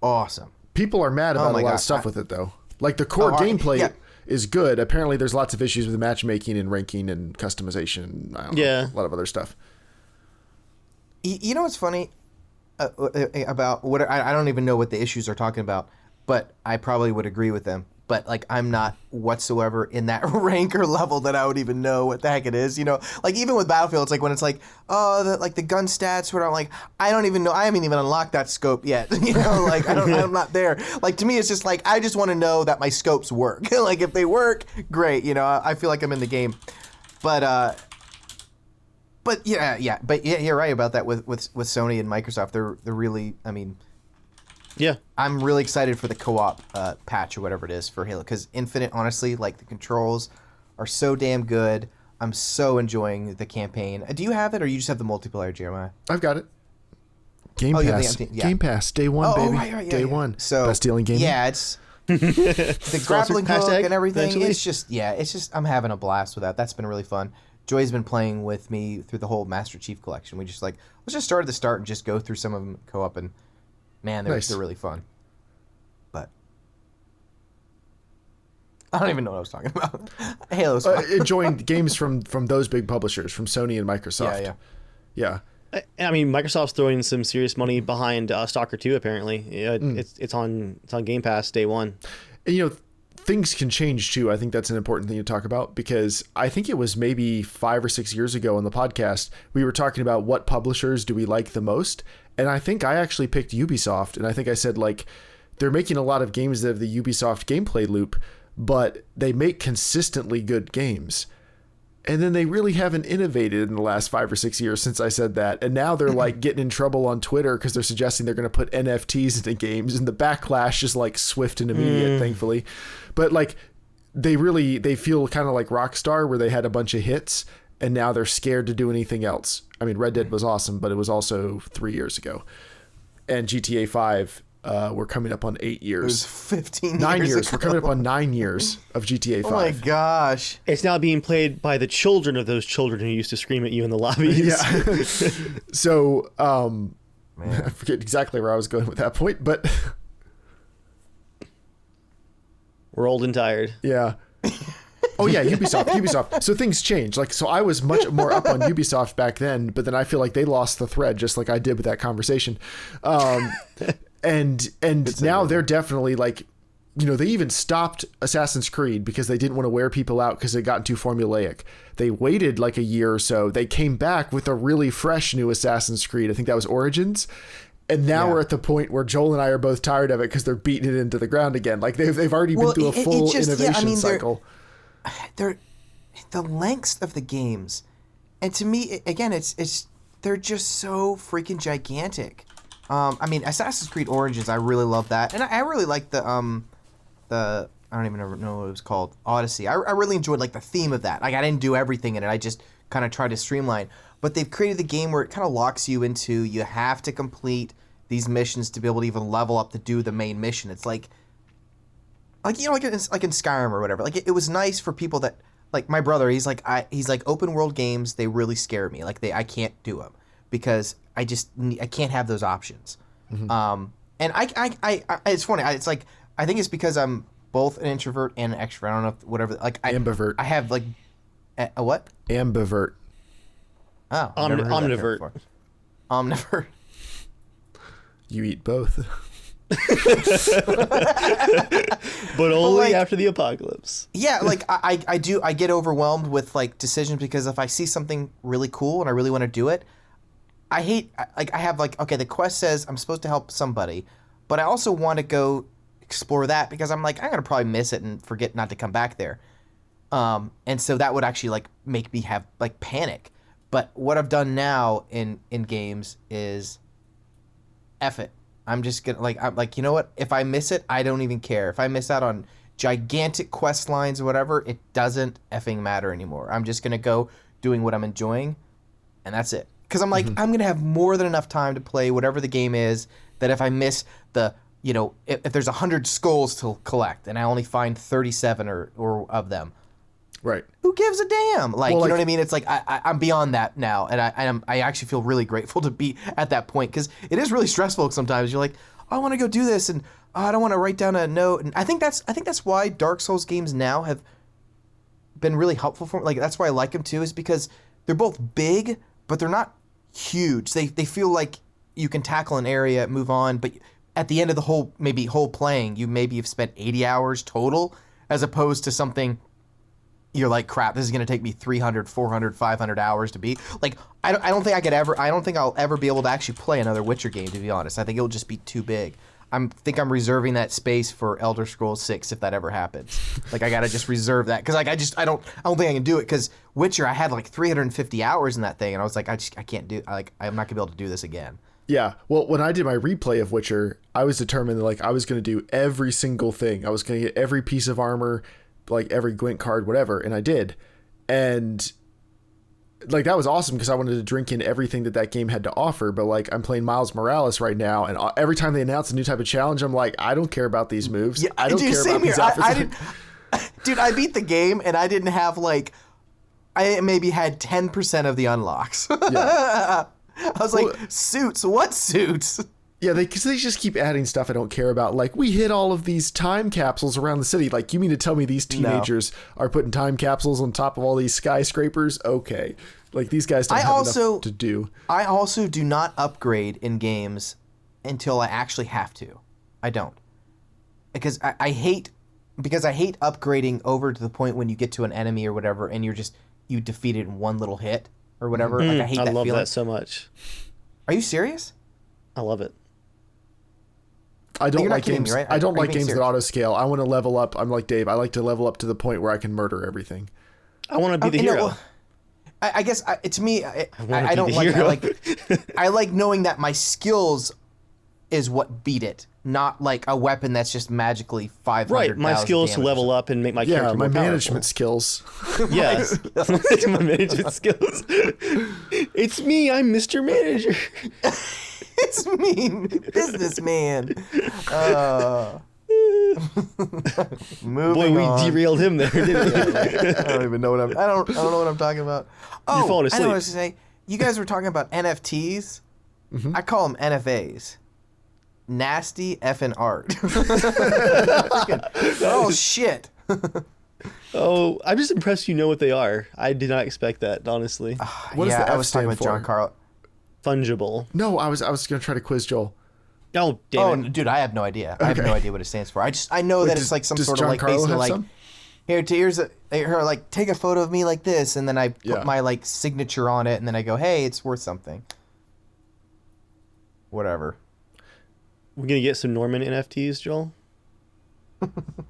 awesome. People are mad about a lot of stuff with it, though. Like, the core gameplay is good. Apparently, there's lots of issues with matchmaking and ranking and customization. I don't know, a lot of other stuff. You know what's funny about what I don't even know what the issues are talking about, but I probably would agree with them. But like, I'm not whatsoever in that rank or level that I would even know what the heck it is. Like even with Battlefield, it's like when it's like, the gun stats, where I'm like, I don't even know. I haven't even unlocked that scope yet. Like I'm not there. Like, to me, it's just like, I just want to know that my scopes work. Like, if they work, great. I feel like I'm in the game. But yeah, you're right about that with Sony and Microsoft. They're really, yeah, I'm really excited for the co-op patch or whatever it is for Halo, because Infinite, honestly, like, the controls are so damn good. I'm so enjoying the campaign. Do you have it, or you just have the multiplayer, Jeremiah? I've got it. Game Oh, you have Pass. the Game- yeah. Game Pass. Day one, Oh, baby. right, Day yeah. one. So Best deal in gaming. yeah, it's the grappling hook hashtag and everything. eventually. It's just I'm having a blast with that. That's been really fun. Joy's been playing with me through the whole Master Chief collection. We just let's just start at the start and just go through some of them co-op, and man, they're really fun. But I don't even know what I was talking about. Halo's fun. Enjoying games from those big publishers, from Sony and Microsoft. Yeah. I mean, Microsoft's throwing some serious money behind Stalker 2. Apparently, it's on Game Pass day one. And, things can change too. I think that's an important thing to talk about, because I think it was maybe 5 or 6 years ago on the podcast, we were talking about what publishers do we like the most. And I think I actually picked Ubisoft. And I think I said, like, they're making a lot of games that have the Ubisoft gameplay loop, but they make consistently good games. And then they really haven't innovated in the last 5 or 6 years since I said that. And now they're like getting in trouble on Twitter because they're suggesting they're going to put NFTs into games, and the backlash is like swift and immediate, thankfully. But like they feel kind of like Rockstar, where they had a bunch of hits and now they're scared to do anything else. I mean, Red Dead was awesome, but it was also 3 years ago. And GTA 5, we're coming up on 8 years. It was 15 9 years years. ago. We're coming up on 9 years of GTA 5. Oh my gosh. It's now being played by the children of those children who used to scream at you in the lobbies. Yeah. So, I forget exactly where I was going with that point, but We're old and tired. yeah. Oh yeah, Ubisoft. So things change. Like, so I was much more up on Ubisoft back then, but then I feel like they lost the thread, just like I did with that conversation. And now they're definitely like, they even stopped Assassin's Creed because they didn't want to wear people out because it got too formulaic. They waited like a year or so. They came back with a really fresh new Assassin's Creed. I think that was Origins. And now we're at the point where Joel and I are both tired of it because they're beating it into the ground again. Like they've already been through a full innovation cycle. They're the lengths of the games, and to me, again, they're just so freaking gigantic. I mean, Assassin's Creed Origins, I really love that, and I really like the I don't even know what it was called, Odyssey. I really enjoyed like the theme of that. Like I didn't do everything in it. I just kind of tried to streamline. But they've created the game where it kind of locks you into, you have to complete these missions to be able to even level up to do the main mission. It's like in Skyrim or whatever. Like it was nice for people that, like my brother, he's like open world games, they really scare me. Like I can't do them because I can't have those options. Mm-hmm. And I it's funny. It's like, I think it's because I'm both an introvert and an extrovert. I don't know if whatever. Like ambivert. I have like a what? Ambivert. Oh, omnivert. Omnivert. You eat both. But only after the apocalypse. Yeah, like I get overwhelmed with like decisions, because if I see something really cool and I really want to do it, I have like, okay, the quest says I'm supposed to help somebody, but I also want to go explore that because I'm like, I'm gonna probably miss it and forget not to come back there. And so that would actually like make me have like panic. But what I've done now in games is F it. I'm just gonna I'm like, you know what? If I miss it, I don't even care. If I miss out on gigantic quest lines or whatever, it doesn't effing matter anymore. I'm just gonna go doing what I'm enjoying, and that's it. Because I'm like, I'm gonna have more than enough time to play whatever the game is. That if I miss if there's 100 skulls to collect and I only find 37 or of them, right? Who gives a damn? Like, you know what I mean? It's like I'm beyond that now, and I actually feel really grateful to be at that point, because it is really stressful sometimes. You're like, oh, I want to go do this, and I don't want to write down a note. And I think that's why Dark Souls games now have been really helpful for me. Like that's why I like them too, is because they're both big, but they're not huge. They feel like you can tackle an area, move on, but at the end of the whole playing, you maybe have spent 80 hours total, as opposed to something you're like, crap, this is going to take me 300, 400, 500 hours to beat. Like, I don't think I'll ever be able to actually play another Witcher game, to be honest. I think it'll just be too big. I'm reserving that space for Elder Scrolls 6 if that ever happens. Like, I got to just reserve that, because like I don't think I can do it, because Witcher, I had like 350 hours in that thing, and I was like, I can't do, like, I'm not going to be able to do this again. Yeah, well, when I did my replay of Witcher, I was determined that like I was going to do every single thing. I was going to get every piece of armor, like every Gwent card, whatever, and I did. And like that was awesome because I wanted to drink in everything that game had to offer. But like I'm playing Miles Morales right now, and every time they announce a new type of challenge, I'm like, I don't care about these moves. Yeah, I don't care about these outfits. Dude, I beat the game and I didn't have like, I maybe had 10% of the unlocks. Yeah. I was like, suits? What suits? Yeah, because they just keep adding stuff I don't care about. Like, we hit all of these time capsules around the city. Like, you mean to tell me these teenagers are putting time capsules on top of all these skyscrapers? Okay. Like, these guys don't have enough to do. I also do not upgrade in games until I actually have to. I don't. Because I hate upgrading over to the point when you get to an enemy or whatever and you defeat it in one little hit or whatever. Like, I hate that feeling. I love that so much. Are you serious? I love it. I don't like games. Right? I don't like games that auto scale. I want to level up. I'm like Dave. I like to level up to the point where I can murder everything. I want to be the hero. I guess to me, I don't like. I like knowing that my skills is what beat it, not like a weapon that's just magically 500. Right, my skills to level up and make my character more powerful. Management skills. Yes, my management skills. It's me. I'm Mr. Manager. It's me, businessman. Moving on. We derailed him there, didn't we? I don't even know what I don't know what I'm talking about. Oh, you're falling asleep. I know what I was going to say. You guys were talking about NFTs. Mm-hmm. I call them NFAs. Nasty effing art. Oh shit. Oh, I'm just impressed you know what they are. I did not expect that, honestly. What does the F I was talking with John Carl. Fungible. No, I was going to try to quiz Joel. Oh, damn it. Dude, I have no idea. Okay. I have no idea what it stands for. I know that it's like some sort of like basically like some? Here's like take a photo of me like this, and then I put my like signature on it, and then I go, hey, it's worth something. Whatever. We're gonna get some Norman NFTs, Joel.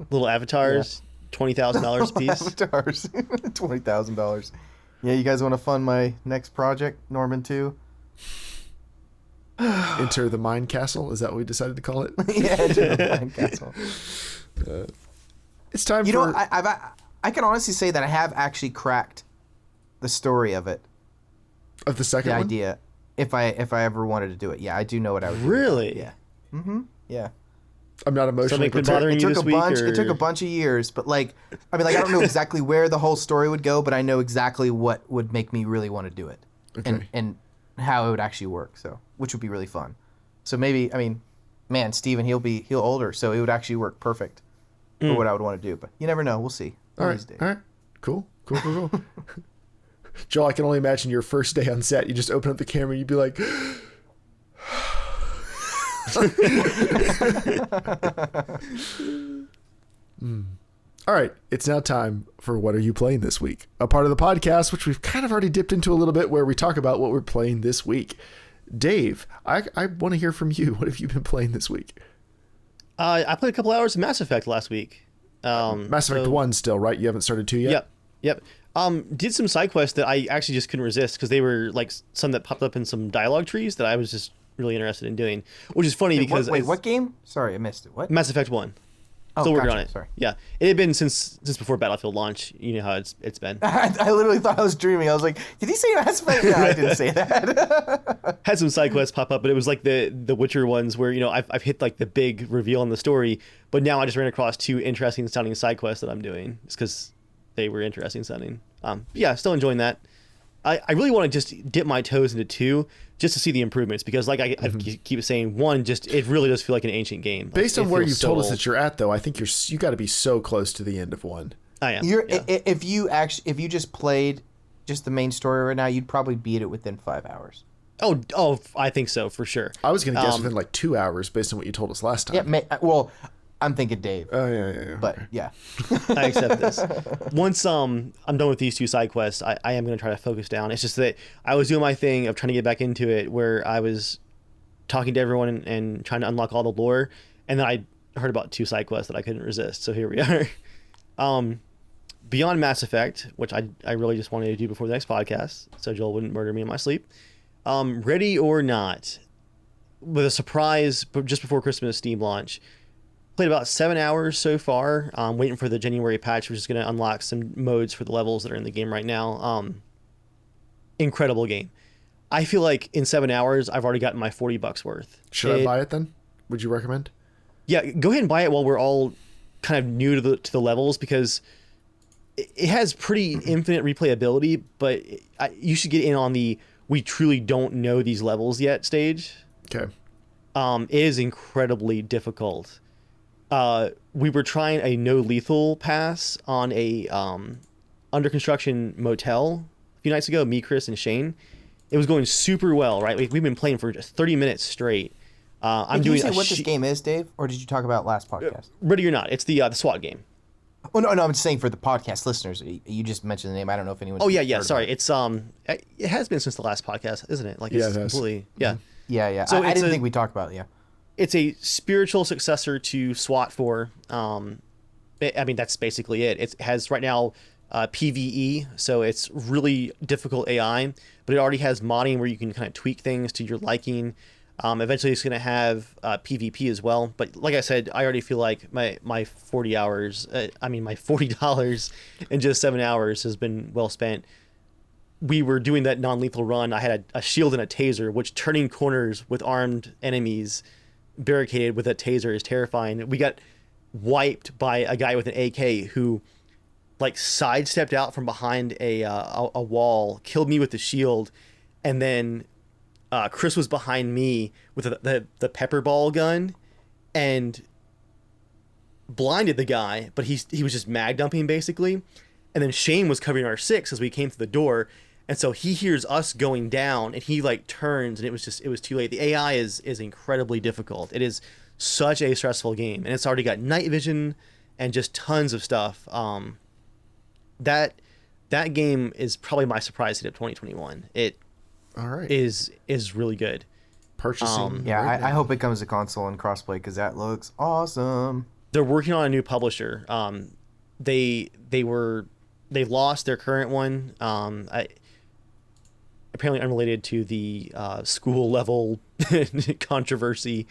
Little avatars, $20,000 a piece. Avatars, $20,000. Yeah, you guys want to fund my next project, Norman 2? Enter the Mine Castle? Is that what we decided to call it? Yeah, Enter the Mine Castle. It's time for... You know, I can honestly say that I have actually cracked the story of it. Of the second one? The idea. If I ever wanted to do it. Yeah, I do know what I would do. Really? Yeah. Mm-hmm. Yeah. I'm not emotionally prepared. It took a bunch of years, but like, I mean, like, I don't know exactly where the whole story would go, but I know exactly what would make me really want to do it, and how it would actually work. So, which would be really fun. So maybe, I mean, man, Steven, he'll older, so it would actually work perfect for what I would want to do. But you never know. We'll see. All right. Cool. Joel, I can only imagine your first day on set. You just open up the camera, and you'd be like. All right, it's now time for What Are You Playing This Week? A part of the podcast which we've kind of already dipped into a little bit, where we talk about what we're playing this week. Dave, I want to hear from you. What have you been playing this week? I played a couple hours of Mass Effect last week. Mass Effect 1 still, right? You haven't started 2 yet? Yep. Did some side quests that I actually just couldn't resist because they were like some that popped up in some dialogue trees that I was just really interested in doing, which is funny because what game? Sorry, I missed it. What? Mass Effect 1. Still working on it. Sorry. Yeah, it had been since before Battlefield launch. You know how it's been. I literally thought I was dreaming. I was like, did he say Mass Effect? No, I didn't say that. Had some side quests pop up, but it was like the Witcher ones where I've hit like the big reveal in the story, but now I just ran across 2 interesting sounding side quests that I'm doing. It's because they were interesting sounding. Yeah, still enjoying that. I really want to just dip my toes into 2 just to see the improvements, because like I keep saying, 1 just, it really does feel like an ancient game. Based on where you've told us that you're at, though, I think you got to be so close to the end of 1. I am. If you just played just the main story right now, you'd probably beat it within 5 hours. Oh, I think so for sure. I was going to guess within like 2 hours based on what you told us last time. Yeah, well, I'm thinking Dave. Oh yeah. But yeah, I accept this. Once I'm done with these 2 side quests, I am going to try to focus down. It's just that I was doing my thing of trying to get back into it, where I was talking to everyone and trying to unlock all the lore, and then I heard about 2 side quests that I couldn't resist. So here we are. Beyond Mass Effect, which I really just wanted to do before the next podcast, so Joel wouldn't murder me in my sleep. Ready or Not, with a surprise, but just before Christmas Steam launch. Played about 7 hours so far. Waiting for the January patch, which is going to unlock some modes for the levels that are in the game right now. incredible game. I feel like in 7 hours, I've already gotten my $40 worth. Should I buy it then? Would you recommend? Yeah, go ahead and buy it while we're all kind of new to the levels, because it has pretty infinite replayability, but you should get in on the we truly don't know these levels yet stage. Okay. It is incredibly difficult. We were trying a no lethal pass on a under construction motel a few nights ago, me, Chris, and Shane. It was going super well, right? We've been playing for just 30 minutes straight. Did you say what this game is, Dave? Or did you talk about last podcast? Ready or not, it's the SWAT game. Oh no, I'm just saying for the podcast listeners. You just mentioned the name. I don't know if anyone. Oh yeah. Sorry, it's it has been since the last podcast, isn't it? Like it's completely Yeah. So I didn't think we talked about it. Yeah. It's a spiritual successor to SWAT 4. That's basically it. It has right now PvE, so it's really difficult AI, but it already has modding where you can kind of tweak things to your liking. Eventually it's going to have PvP as well. But like I said, I already feel like my 40 hours, my $40 in just 7 hours has been well spent. We were doing that non-lethal run. I had a shield and a taser, which turning corners with armed enemies barricaded with a taser is terrifying. We got wiped by a guy with an AK who like sidestepped out from behind a wall, killed me with the shield, and then Chris was behind me with the pepper ball gun and blinded the guy, but he was just mag dumping basically. And then Shane was covering our 6 as we came through the door, and so he hears us going down and he like turns, and it was too late. The AI is incredibly difficult. It is such a stressful game, and it's already got night vision and just tons of stuff. That game is probably my surprise hit of 2021. It all right is really good. Purchasing. I hope it comes to console and crossplay because that looks awesome. They're working on a new publisher. They lost their current one. Apparently unrelated to the school level controversy.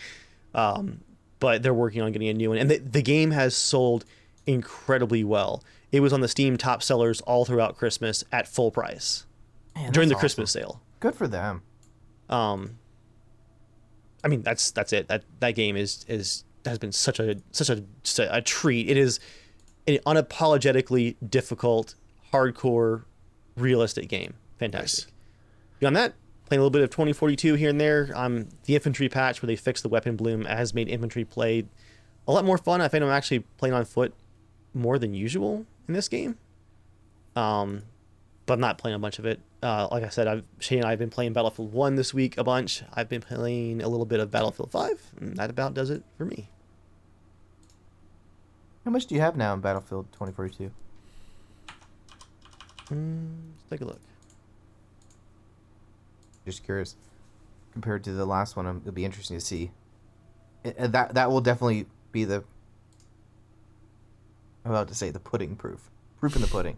But they're working on getting a new one, and the game has sold incredibly well. It was on the Steam top sellers all throughout Christmas at full price. Man, during the awesome. Christmas sale. Good for them. That's it. That game has been such a treat. It is an unapologetically difficult, hardcore, realistic game. Fantastic. Nice. Beyond that, playing a little bit of 2042 here and there. The infantry patch where they fixed the weapon bloom has made infantry play a lot more fun. I think I'm actually playing on foot more than usual in this game. But I'm not playing a bunch of it. Like I said, Shane and I have been playing Battlefield 1 this week a bunch. I've been playing a little bit of Battlefield 5, and that about does it for me. How much do you have now in Battlefield 2042? Let's take a look. Just curious. Compared to the last one, it'll be interesting to see. That will definitely be the... I'm about to say the pudding proof. Proof in the pudding.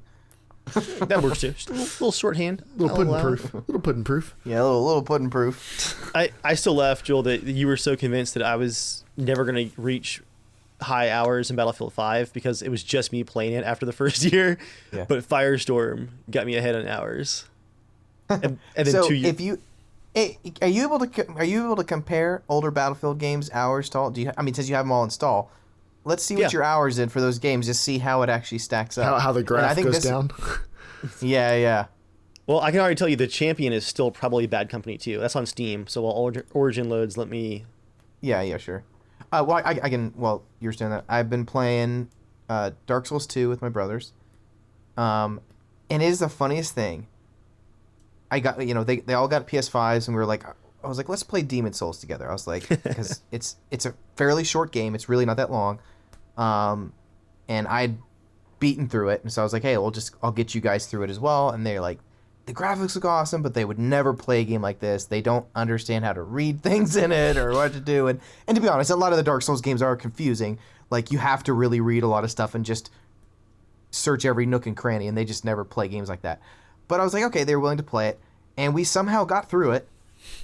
That works too. Just a little shorthand. Little pudding proof. Little pudding proof. Yeah, a little pudding proof. I still laugh, Joel, that you were so convinced that I was never going to reach high hours in Battlefield 5 because it was just me playing it after the first year. Yeah. But Firestorm got me ahead on hours. And then so 2 years. If you... Are you able to compare older Battlefield games hours to all? Since you have them all installed, let's see what your hours in for those games. Just see how it actually stacks up. How the graph goes down. Yeah. Well, I can already tell you the Champion is still probably bad company too. That's on Steam. So while Origin loads, let me. Yeah, sure. Well, I can. Well, you're saying that I've been playing Dark Souls 2 with my brothers. And it is the funniest thing. I got, they all got PS5s, and I was like, let's play Demon Souls together. I was like, because it's a fairly short game. It's really not that long. And I'd beaten through it. And so I was like, hey, I'll get you guys through it as well. And they're like, the graphics look awesome, but they would never play a game like this. They don't understand how to read things in it or what to do. And to be honest, a lot of the Dark Souls games are confusing. Like, you have to really read a lot of stuff and just search every nook and cranny, and they just never play games like that. But I was like, okay, they were willing to play it, and we somehow got through it.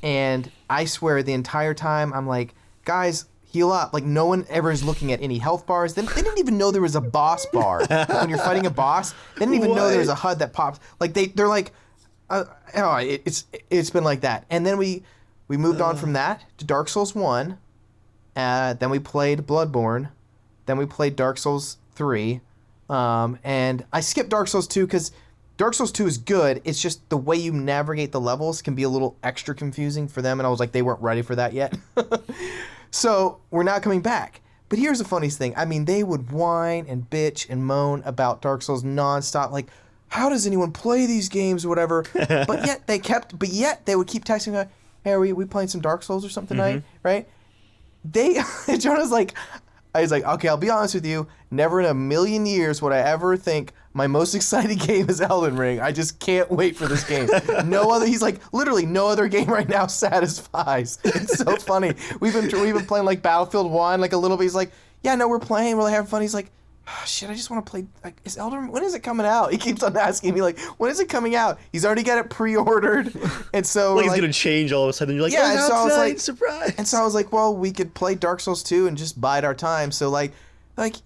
And I swear the entire time I'm like, guys, heal up. Like, no one ever is looking at any health bars. They didn't even know there was a boss bar. Like, when you're fighting a boss, they didn't even know there was a HUD that pops. Like, they're like, it's been like that. And then we moved on from that to Dark Souls 1. Then we played Bloodborne. Then we played Dark Souls 3. And I skipped Dark Souls 2 because Dark Souls 2 is good. It's just the way you navigate the levels can be a little extra confusing for them. And I was like, they weren't ready for that yet. So we're not coming back. But here's the funniest thing. I mean, they would whine and bitch and moan about Dark Souls nonstop. Like, how does anyone play these games or whatever? But yet they would keep texting me, hey, are we playing some Dark Souls or something tonight? Right? Jonah's like, I was like, okay, I'll be honest with you. Never in a million years would I ever think my most exciting game is Elden Ring. I just can't wait for this game. He's like, literally no other game right now satisfies. It's so funny. We've been playing like Battlefield 1 like a little bit. He's like, yeah, no, we're playing, we're having fun. He's like, oh, shit, I just want to play. Like, is Elden Ring, when is it coming out? He keeps on asking me like, when is it coming out? He's already got it pre-ordered, and so like it's gonna change all of a sudden. You're like, yeah. And so I was like, surprise. And so I was like, well, we could play Dark Souls 2 and just bide our time. So like,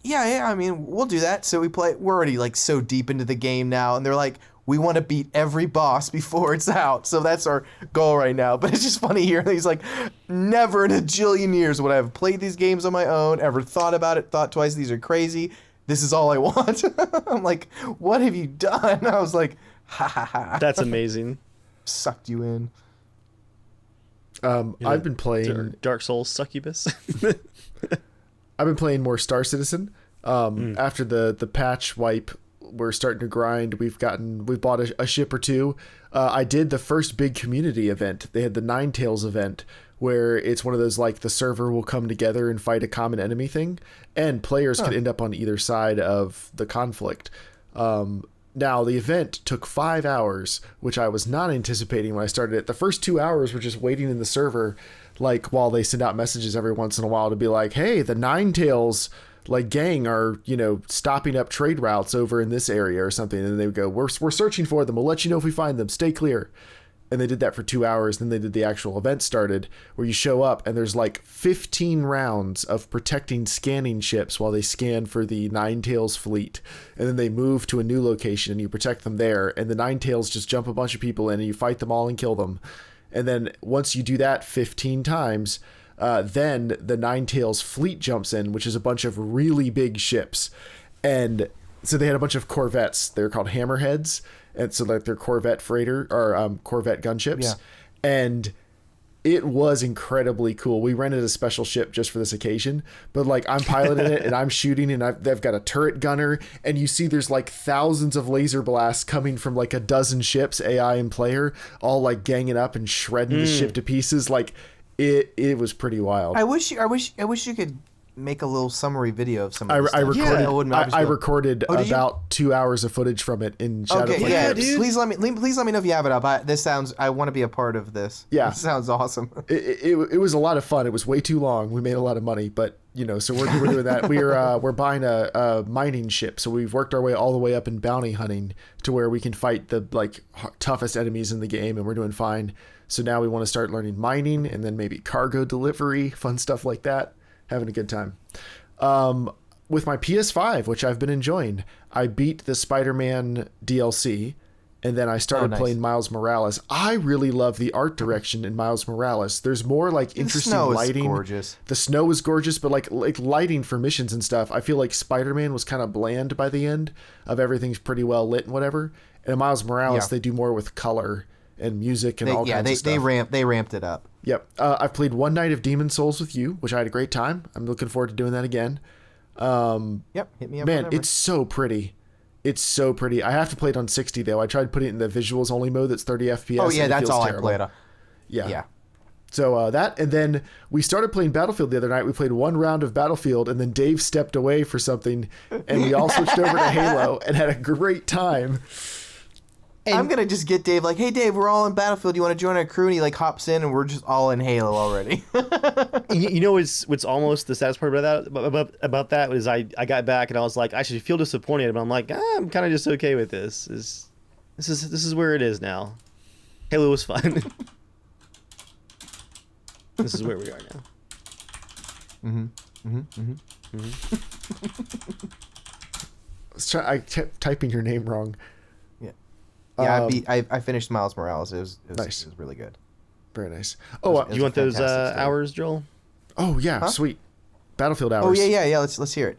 yeah. I mean, we'll do that. So we're already like so deep into the game now, and they're like, we want to beat every boss before it's out. So that's our goal right now. But it's just funny here. He's like, never in a jillion years would I have played these games on my own, ever thought about it, thought twice. These are crazy. This is all I want. I'm like, what have you done? I was like, ha ha ha. That's amazing. Sucked you in. I've been playing Dark Souls succubus. I've been playing more Star Citizen. After the patch wipe, we're starting to grind. We've bought a ship or two. I did the first big community event. They had the Nine Tails event, where it's one of those like the server will come together and fight a common enemy thing, and players could end up on either side of the conflict. Now the event took 5 hours, which I was not anticipating when I started it. The first 2 hours were just waiting in the server, like while they send out messages every once in a while to be like, hey, the Nine Tails like gang are, stopping up trade routes over in this area or something. And they would go, we're searching for them. We'll let you know if we find them. Stay clear. And they did that for 2 hours. Then they did the actual event started, where you show up and there's like 15 rounds of protecting scanning ships while they scan for the Nine Tails fleet. And then they move to a new location and you protect them there. And the Nine Tails just jump a bunch of people in and you fight them all and kill them. And then once you do that 15 times, then the Nine Tails fleet jumps in, which is a bunch of really big ships. And so they had a bunch of corvettes. They're called hammerheads. And so like they're Corvette freighter or Corvette gunships. Yeah. And it was incredibly cool. We rented a special ship just for this occasion, but like I'm piloting it and I'm shooting and they've got a turret gunner, and you see there's like thousands of laser blasts coming from like a dozen ships, AI and player, all like ganging up and shredding the ship to pieces. Like it was pretty wild. I wish you could make a little summary video of some of this I recorded. I recorded about 2 hours of footage from it in Shadow. Okay, yeah, dude. Please let me know if you have it up. I want to be a part of this. Yeah, this sounds awesome. It was a lot of fun. It was way too long. We made a lot of money, but so we're doing that. We're buying a mining ship, so we've worked our way all the way up in bounty hunting to where we can fight the like toughest enemies in the game, and we're doing fine. So now we want to start learning mining and then maybe cargo delivery, fun stuff like that. Having a good time. With my PS5, which I've been enjoying, I beat the Spider-Man DLC, and then I started playing Miles Morales. I really love the art direction in Miles Morales. There's more like interesting lighting. The snow is gorgeous. The snow is gorgeous, but like lighting for missions and stuff. I feel like Spider-Man was kind of bland by the end of everything's pretty well lit and whatever. And in Miles Morales, they do more with color and music and all kinds of stuff. They ramped it up. Yep. I've played one night of Demon Souls with you, which I had a great time. I'm looking forward to doing that again. Yep. Hit me up. Man, it's so pretty. It's so pretty. I have to play it on 60 though. I tried putting it in the visuals only mode that's 30 FPS. Oh yeah, that's all terrible. I played. Yeah. So that, and then we started playing Battlefield the other night. We played one round of Battlefield, and then Dave stepped away for something, and we all switched over to Halo and had a great time. And I'm going to just get Dave like, hey, Dave, we're all in Battlefield. You want to join our crew? And he like hops in and we're just all in Halo already. What's almost the saddest part about that was I got back and I was like, I should feel disappointed. But I'm like, I'm kind of just okay with this. This is where it is now. Halo was fun. This is where we are now. I kept typing your name wrong. Yeah, I finished Miles Morales. It was Nice. It was really good. Very nice. You want those hours, Joel? Oh yeah, sweet. Battlefield hours. Oh yeah. Let's hear it.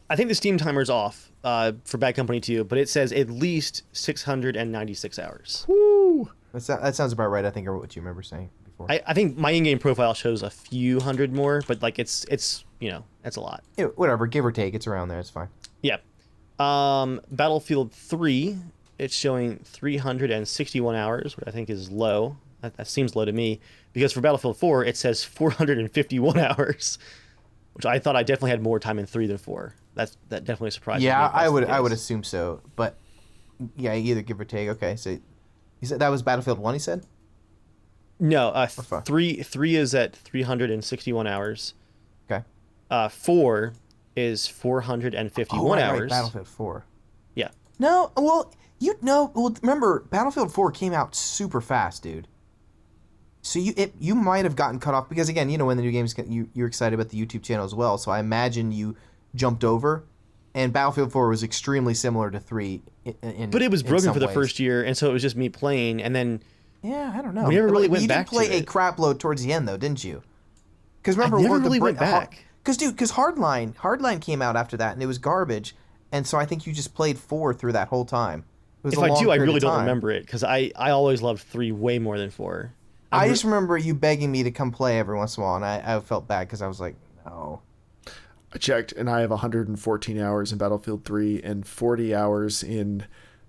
I think the Steam timer's off for Bad Company 2, but it says at least 696 hours. Woo! That sounds about right. I think, or what you remember saying before. I think my in-game profile shows a few hundred more, but like it's that's a lot. Yeah, whatever, give or take, it's around there. It's fine. Yeah. Battlefield 3, it's showing 361 hours, which I think is low. That seems low to me, because for Battlefield 4 it says 451 hours, which I thought I definitely had more time in 3 than 4. That definitely surprised me. Yeah, I would assume so, but yeah, either give or take. Okay, so you said that was Battlefield 1. You said no. 3 is at 361 hours. okay. 4 is 451 hours. Right, Battlefield 4. Yeah. No, well, remember Battlefield 4 came out super fast, dude. So you might have gotten cut off because, again, when the new games you're excited about the YouTube channel as well. So I imagine you jumped over, and Battlefield 4 was extremely similar to 3. But it was broken for the first year, and so it was just me playing, and then yeah, I don't know. We never really went back to it. You did play a crap load towards the end, though, didn't you? Because remember, I never really went back. Because Hardline came out after that, and it was garbage, and so I think you just played 4 through that whole time. If I do, I really don't remember it, because I always loved 3 way more than 4. I just remember you begging me to come play every once in a while, and I felt bad because I was like, no. I checked, and I have 114 hours in Battlefield 3 and 40 hours in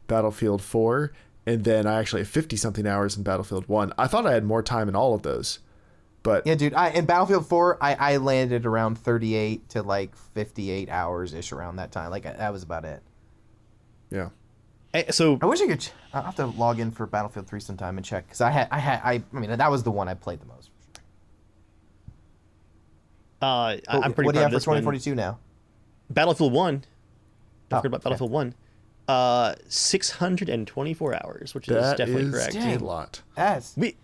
Battlefield 4, and then I actually have 50-something hours in Battlefield 1. I thought I had more time in all of those, but... Yeah, dude, in Battlefield 4, I landed around 38 to, 58 hours-ish around that time. That was about it. Yeah. So I wish I could... I'll have to log in for Battlefield 3 sometime and check, because I mean, that was the one I played the most. I'm pretty What do you have for proud of this 2042 now? Battlefield 1. Don't forget about Battlefield 1. 624 hours, which is definitely correct. That is a lot.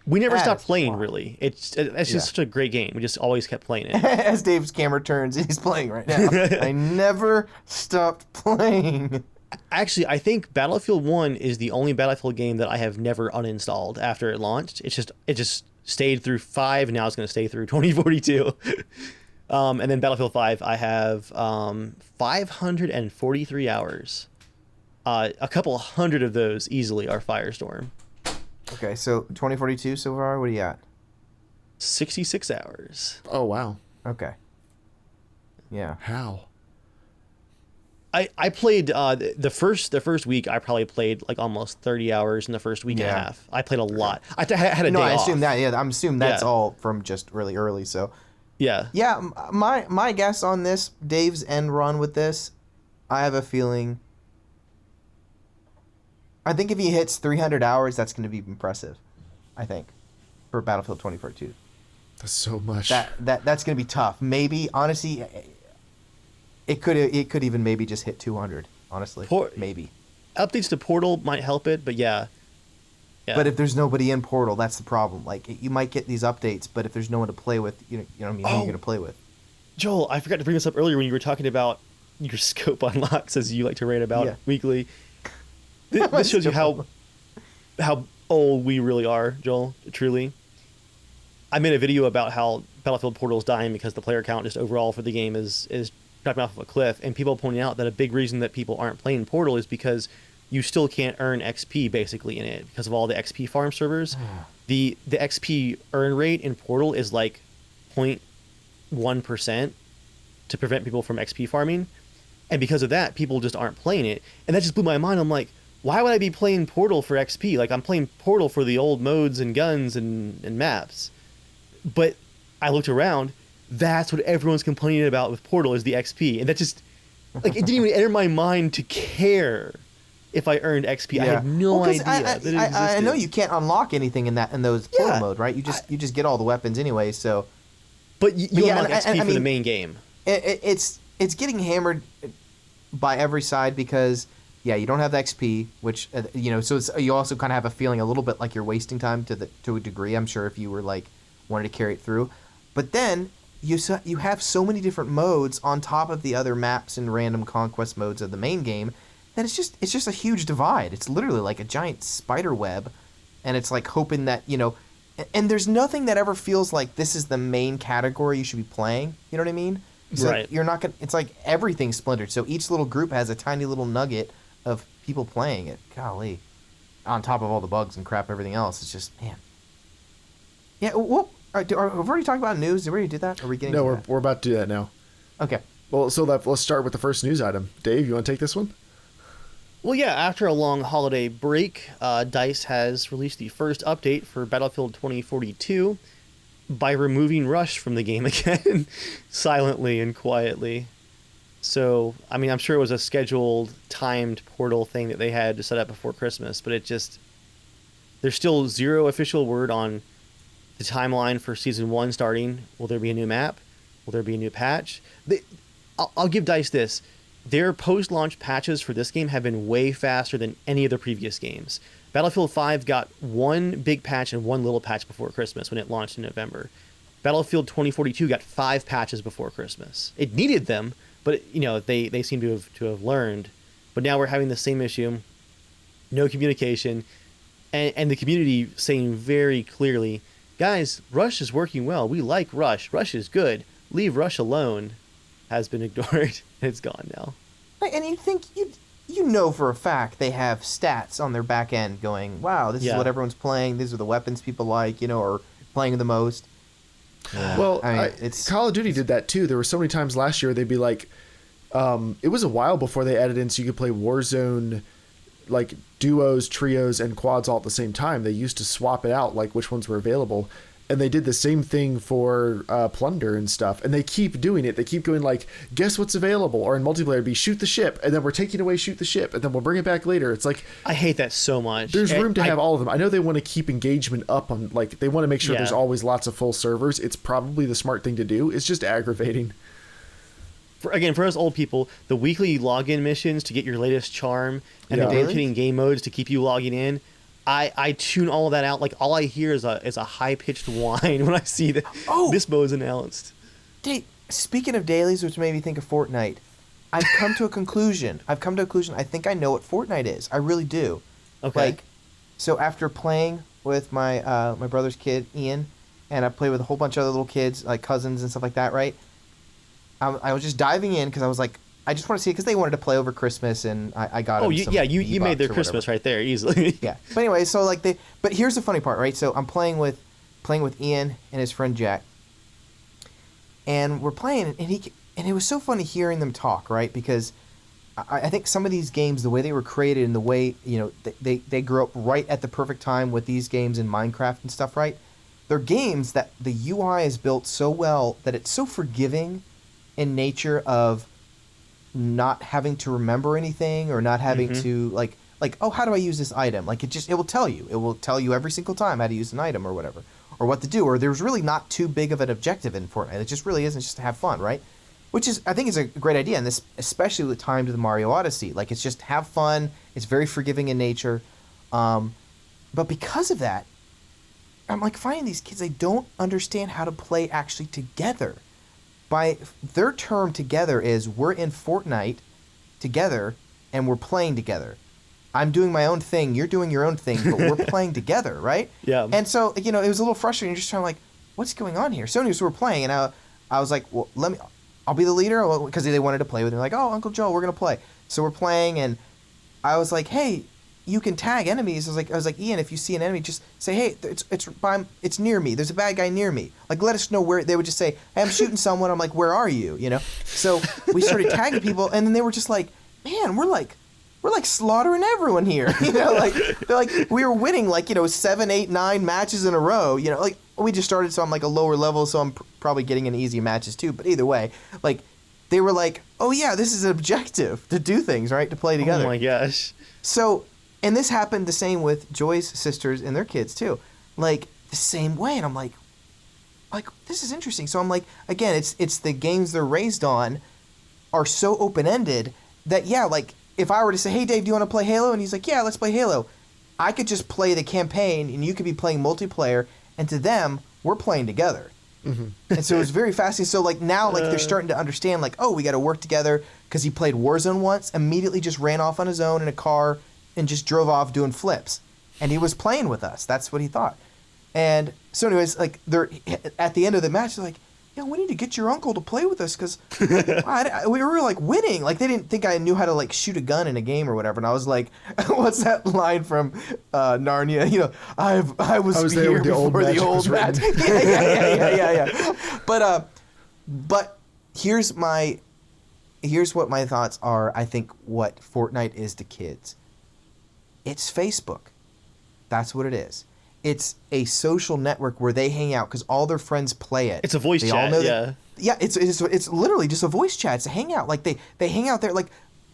We never stopped playing, really. It's just such a great game. We just always kept playing it. As Dave's camera turns, he's playing right now. I never stopped playing. Actually, I think Battlefield 1 is the only Battlefield game that I have never uninstalled after it launched. It just stayed through 5, and now it's going to stay through 2042. And then Battlefield 5, I have 543 hours. A couple hundred of those easily are Firestorm. Okay, so 2042 so far, what are you at? 66 hours. Oh, wow. Okay. Yeah. How? I played the first week. I probably played almost 30 hours in the first week and a half. I played a lot. I had a day off. I assume that. Yeah, I'm assuming that's all from just really early. So. Yeah. Yeah. My guess on this, Dave's end run with this, I have a feeling. I think if he hits 300 hours, that's going to be impressive. I think, for Battlefield 2042. That's so much. That's going to be tough. Maybe, honestly. It could even maybe just hit 200, honestly. Maybe. Updates to Portal might help it, but yeah. But if there's nobody in Portal, that's the problem. You might get these updates, but if there's no one to play with, you know what I mean? Who are you going to play with? Joel, I forgot to bring this up earlier when you were talking about your scope unlocks, as you like to rant about weekly. This shows you how old we really are, Joel, truly. I made a video about how Battlefield Portal is dying because the player count just overall for the game is dropping off of a cliff, and people pointing out that a big reason that people aren't playing Portal is because you still can't earn XP basically in it because of all the XP farm servers. The XP earn rate in Portal is 0.1% to prevent people from XP farming, and because of that, people just aren't playing it, and that just blew my mind. I'm like, why would I be playing Portal for XP? I'm playing Portal for the old modes and guns and maps. But I looked around. That's what everyone's complaining about with Portal is the XP. And that just, it didn't even enter my mind to care if I earned XP. I had no idea that it existed. I know you can't unlock anything in those Portal mode, right? You just get all the weapons anyway, so. But you unlock XP for the main game. It's getting hammered by every side because, you don't have the XP, which, so you also kind of have a feeling a little bit like you're wasting time to a degree, I'm sure, if you were, wanted to carry it through. But then you have so many different modes on top of the other maps and random conquest modes of the main game that it's just a huge divide. It's literally like a giant spider web, and it's like hoping that, and there's nothing that ever feels like this is the main category you should be playing. You know what I mean? So right. You're not gonna. It's like everything's splintered. So each little group has a tiny little nugget of people playing it. Golly, on top of all the bugs and crap, everything else. It's just, man. Yeah. Well, we've already talked about news. Did we already do that? Are we getting? No, we're about to do that now. Okay. Well, so let's start with the first news item. Dave, you want to take this one? Well, yeah, after a long holiday break, DICE has released the first update for Battlefield 2042 by removing Rush from the game again, silently and quietly. So, I mean, I'm sure it was a scheduled, timed portal thing that they had to set up before Christmas, but there's still zero official word on the timeline for Season 1 starting. Will there be a new map? Will there be a new patch? I'll give DICE this. Their post-launch patches for this game have been way faster than any of the previous games. Battlefield 5 got one big patch and one little patch before Christmas when it launched in November. Battlefield 2042 got 5 patches before Christmas. It needed them, but they seem to have learned. But now we're having the same issue. No communication, and the community saying very clearly, guys, Rush is working well. We like Rush. Rush is good. Leave Rush alone. Has been ignored. It's gone now. And you think for a fact they have stats on their back end going, wow, this is what everyone's playing. These are the weapons people like, or playing the most. Yeah. Well, it's Call of Duty did that too. There were so many times last year they'd be like, it was a while before they added in so you could play Warzone, like duos, trios, and quads all at the same time. They used to swap it out, like which ones were available. And they did the same thing for Plunder and stuff. And they keep doing it. They keep going like, guess what's available? Or in multiplayer, it'd be shoot the ship. And then we're taking away shoot the ship. And then we'll bring it back later. It's like... I hate that so much. There's room to have all of them. I know they want to keep engagement up on... Like, they want to make sure there's always lots of full servers. It's probably the smart thing to do. It's just aggravating. For us old people, the weekly login missions to get your latest charm and the rotating game modes to keep you logging in... I tune all of that out. Like, all I hear is a high-pitched whine when I see that this mode is announced. Speaking of dailies, which made me think of Fortnite, I've come to a conclusion. I think I know what Fortnite is. I really do. Okay. So after playing with my my brother's kid, Ian, and I played with a whole bunch of other little kids, like cousins and stuff like that, right? I was just diving in because I was like, I just want to see it because they wanted to play over Christmas, and I got them some you made their Christmas right there easily. Yeah, but anyway, so but here's the funny part, right? So I'm playing with Ian and his friend Jack, and we're playing, and it was so funny hearing them talk, right? Because I think some of these games, the way they were created and the way they grew up right at the perfect time with these games in Minecraft and stuff, right? They're games that the UI is built so well that it's so forgiving in nature of not having to remember anything or not having to like how do I use this item? Like it will tell you every single time how to use an item or whatever, or what to do, or there's really not too big of an objective in Fortnite. It just really isn't, just to have fun, right? Which is, I think, is a great idea, and this especially with time to the Mario Odyssey. Like, it's just have fun. It's very forgiving in nature, but because of that, I'm like finding these kids, they don't understand how to play actually together. By their term together is we're in Fortnite together and we're playing together. I'm doing my own thing, you're doing your own thing, but we're playing together, right? Yeah. And so, it was a little frustrating. You're just trying to like, what's going on here? So anyways, we're playing, and I was like, well, I'll be the leader, because they wanted to play with me. Like, oh, Uncle Joe, we're going to play. So we're playing, and I was like, hey, you can tag enemies. I was like, Ian, if you see an enemy, just say, hey, it's near me. There's a bad guy near me. Like, let us know where. They would just say, hey, I'm shooting someone. I'm like, where are you? So we started tagging people, and then they were just like, man, we're like slaughtering everyone here. Like they're like, we were winning 7, 8, 9 matches in a row. Like we just started, so I'm like a lower level, so I'm probably getting in easy matches too. But either way, like they were like, oh yeah, this is an objective to do things, right, to play together. Oh my gosh. So. And this happened the same with Joy's sisters and their kids too, like the same way. And I'm like, this is interesting. So I'm like, again, it's the games they're raised on are so open ended that like if I were to say, hey Dave, do you want to play Halo? And he's like, yeah, let's play Halo. I could just play the campaign and you could be playing multiplayer, and to them, we're playing together. And so it was very fascinating. So like now, like they're starting to understand, like, oh, we got to work together, because he played Warzone once, immediately just ran off on his own in a car and just drove off doing flips, and he was playing with us. That's what he thought. And so anyways, like they're at the end of the match, they're like, yeah, we need to get your uncle to play with us, because we were like winning. Like they didn't think I knew how to like shoot a gun in a game or whatever. And I was like, what's that line from Narnia? You know, I was here before the old match. Yeah. But here's what my thoughts are. I think what Fortnite is to kids. It's Facebook. That's what it is. It's a social network where they hang out because all their friends play it. It's a voice chat, yeah. It's literally just a voice chat. It's a hangout. Like they hang out there. Like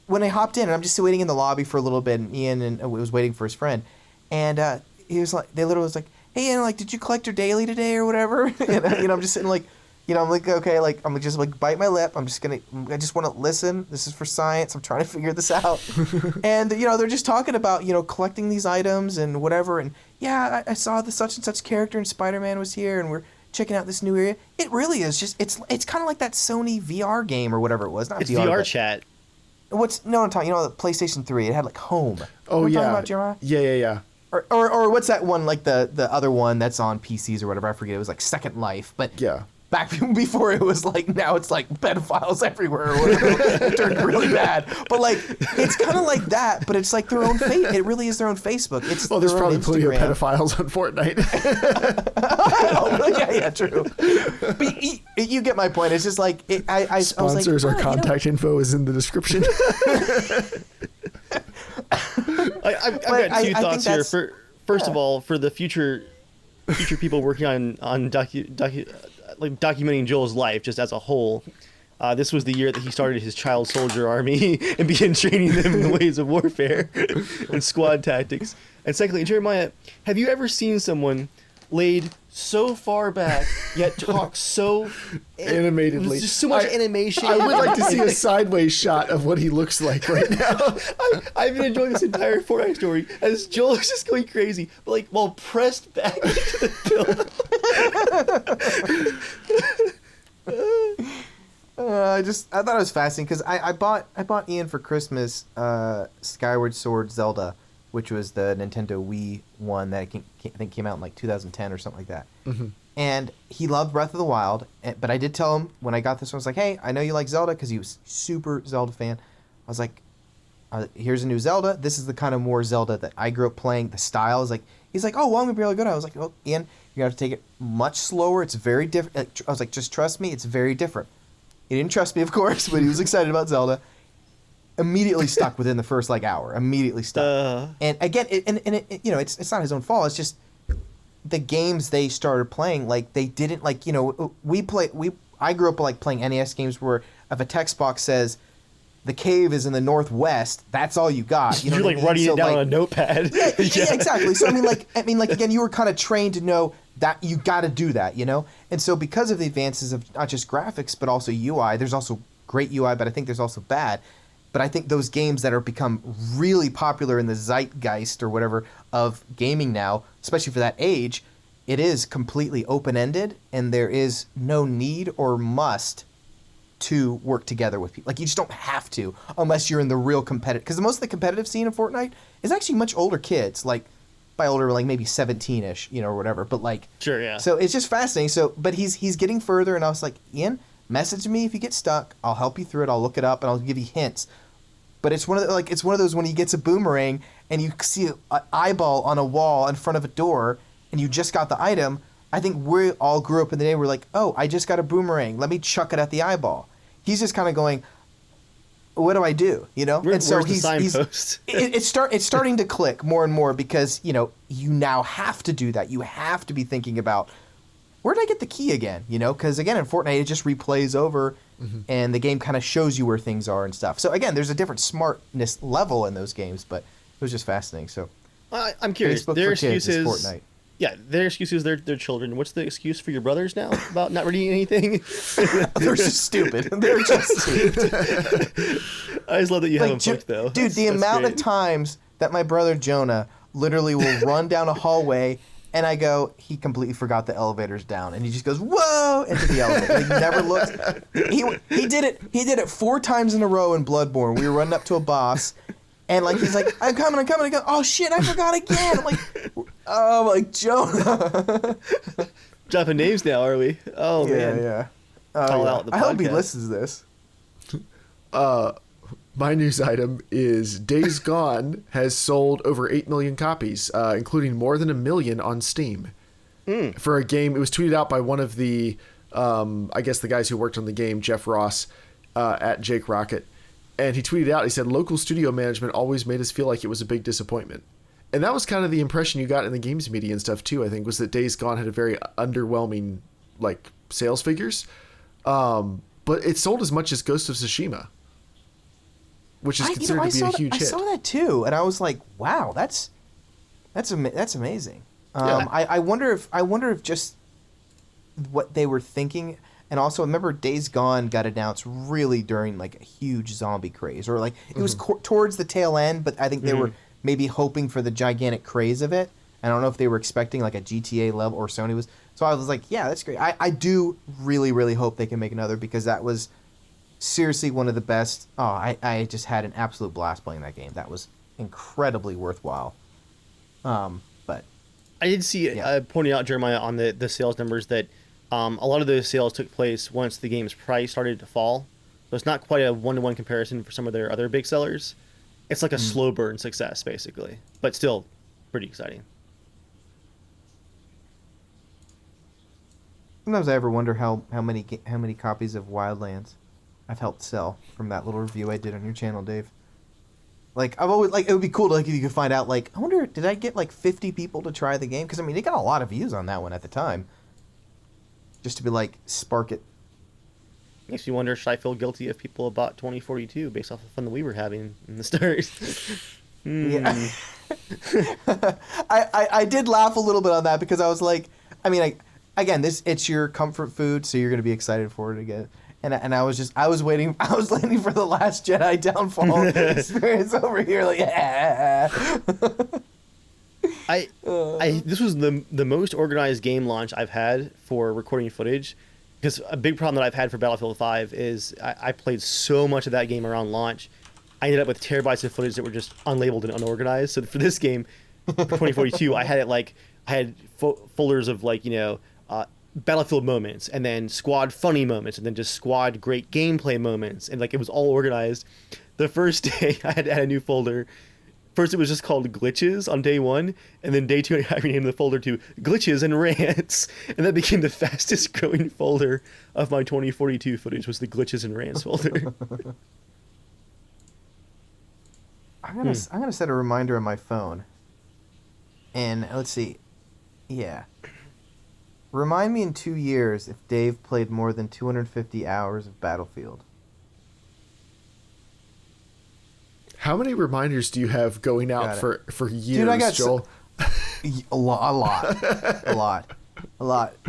when I hopped in, and I'm just waiting in the lobby for a little bit, and Ian was waiting for his friend, and he was like, they literally was like, hey Ian, like, did you collect your daily today or whatever? And I'm just sitting like, I'm like, okay, like I'm just like bite my lip. I just want to listen. This is for science. I'm trying to figure this out. And they're just talking about collecting these items and whatever. And yeah, I saw the such and such character in Spider-Man was here, and we're checking out this new area. It really is just it's kind of like that Sony VR game or whatever it was. Not it's VR chat. I'm talking. The PlayStation 3. It had like Home. Oh yeah. Talking about, Jeremiah? Yeah. Or what's that one, like the other one that's on PCs or whatever? I forget. It was like Second Life, but yeah. Back before it was like, now it's like pedophiles everywhere or whatever. It turned really bad. But like, it's kind of like that, but it's like their own it really is their own Facebook. It's there's probably plenty of pedophiles on Fortnite. Yeah, true. But you get my point. It's just like, sponsors, our contact info is in the description. I've got two thoughts here. First of all, for the future people working on documenting Joel's life just as a whole, this was the year that he started his child soldier army and began training them in the ways of warfare and squad tactics. And secondly, Jeremiah, have you ever seen someone laid so far back yet talk so animatedly? Just so much animation. I would like to see a sideways shot of what he looks like right now. I've been enjoying this entire Fortnite story as Joel is just going crazy, but like while pressed back into the pillow. I thought it was fascinating because I bought Ian for Christmas Skyward Sword Zelda, which was the Nintendo Wii one that I think came out in like 2010 or something like that. Mm-hmm. And he loved Breath of the Wild, but I did tell him when I got this one, I was like, hey, I know you like Zelda, because he was super Zelda fan. I was like, here's a new Zelda. This is the kind of more Zelda that I grew up playing. The style is like, he's like, oh, well, I'm going to be really good. I was like, well, Ian, you're going to have to take it much slower. It's very different. I was like, just trust me. It's very different. He didn't trust me, of course, but he was excited about Zelda. Immediately stuck within the first like hour. Immediately stuck. And again, it's not his own fault. It's just the games they started playing, like they didn't like, I grew up like playing NES games where if a text box says the cave is in the northwest, that's all you got. You're like writing it down on a notepad. Yeah, exactly. So I mean like again, you were kind of trained to know that you got to do that, And so because of the advances of not just graphics but also UI, there's also great UI, but I think there's also bad. But I think those games that are become really popular in the zeitgeist or whatever of gaming now, especially for that age, it is completely open-ended, and there is no need or must to work together with people. Like, you just don't have to unless you're in the real competitive. Because most of the competitive scene in Fortnite is actually much older kids. Like, by older, like maybe 17-ish, or whatever. But like, sure, yeah. So it's just fascinating. So, but he's getting further, and I was like, Ian, message me if you get stuck. I'll help you through it. I'll look it up and I'll give you hints. But it's one of those when he gets a boomerang and you see an eyeball on a wall in front of a door and you just got the item. I think we all grew up in the day. We're like, oh, I just got a boomerang. Let me chuck it at the eyeball. He's just kind of going, what do I do? And so it's starting to click more and more because you now have to do that. You have to be thinking about, where did I get the key again? Because again, in Fortnite, it just replays over, and the game kind of shows you where things are and stuff. So again, there's a different smartness level in those games, but it was just fascinating. So I'm curious. Facebook their for kids excuse is is Fortnite. Yeah, their excuse is their children. What's the excuse for your brothers now about not reading anything? They're just stupid. They're just stupid. I just love that you have them hooked, though. Dude, the amount of times that my brother Jonah literally will run down a hallway And I go, he completely forgot the elevator's down, and he just goes, whoa, into the elevator. He never looks. He did it 4 times in a row in Bloodborne. We were running up to a boss, and like he's like, I'm coming. I go, oh shit, I forgot again. I'm like, Jonah. Dropping names now, are we? Oh man. Yeah. Call out the I hope he podcast. listens to this. My news item is Days Gone has sold over 8 million copies, including more than 1 million on Steam. For a game, it was tweeted out by one of the, I guess the guys who worked on the game, Jeff Ross, at Jake Rocket. And he tweeted out, he said, local studio management always made us feel like it was a big disappointment. And that was kind of the impression you got in the games media and stuff too, I think, was that Days Gone had a very underwhelming, like, sales figures. But it sold as much as Ghost of Tsushima, which is considered to be a huge hit. I saw that too, and I was like, "Wow, that's amazing." I wonder if just what they were thinking, and also remember Days Gone got announced really during like a huge zombie craze, or like it was towards the tail end, but I think they were maybe hoping for the gigantic craze of it. I don't know if they were expecting like a GTA level, or Sony was. So I was like, "Yeah, that's great." I do really, really hope they can make another, because that was seriously one of the best. Oh, I just had an absolute blast playing that game. That was incredibly worthwhile. But I did see pointing out, Jeremiah, on the sales numbers that a lot of those sales took place once the game's price started to fall. So it's not quite a one-to-one comparison for some of their other big sellers. It's like a slow burn success, basically, but still pretty exciting. sometimes I ever wonder how many copies of Wildlands I've helped sell from that little review I did on your channel, Dave. Like, I've always, like, it would be cool to, like, if you could find out, like, I wonder, did I get, like, 50 people to try the game? Because, I mean, it got a lot of views on that one at the time. Just to be, like, spark it. Makes me wonder, should I feel guilty if people bought 2042 based off the fun that we were having in the start? Yeah. I did laugh a little bit on that because I was like, I mean, again, it's your comfort food, so you're going to be excited for it again. And I was waiting for the Last Jedi downfall experience over here, like, yeah. This was the most organized game launch I've had for recording footage, because a big problem that I've had for Battlefield 5 is I played so much of that game around launch. I ended up with terabytes of footage that were just unlabeled and unorganized. So for this game, for 2042, I had folders of, like, Battlefield moments, and then squad funny moments, and then just squad great gameplay moments, and, like, it was all organized. The first day I had to add a new folder. First it was just called glitches on day 1, and then day 2 I renamed the folder to glitches and rants, and that became the fastest growing folder of my 2042 footage, was the glitches and rants folder. I'm gonna set a reminder on my phone, and let's see, yeah. Remind me in 2 years if Dave played more than 250 hours of Battlefield. How many reminders do you have going out for years, Dude, I got Joel? A lot.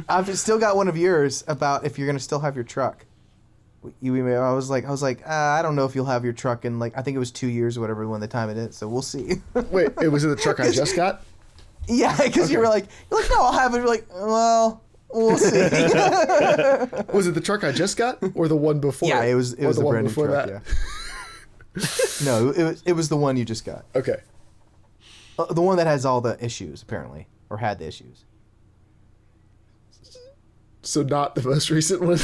I've still got one of yours about if you're gonna still have your truck. I was like, I don't know if you'll have your truck in, like, I think it was 2 years or whatever when the time it is. So we'll see. Wait, it was in the truck I just got? Yeah, because Okay. you're like, no, I'll have it. You're like, well, we'll see. Was it the truck I just got, or the one before? Yeah, it was the the one brand new before truck. that? Yeah. No, it was the one you just got. Okay. The one that has all the issues, apparently, or had the issues. So not the most recent one.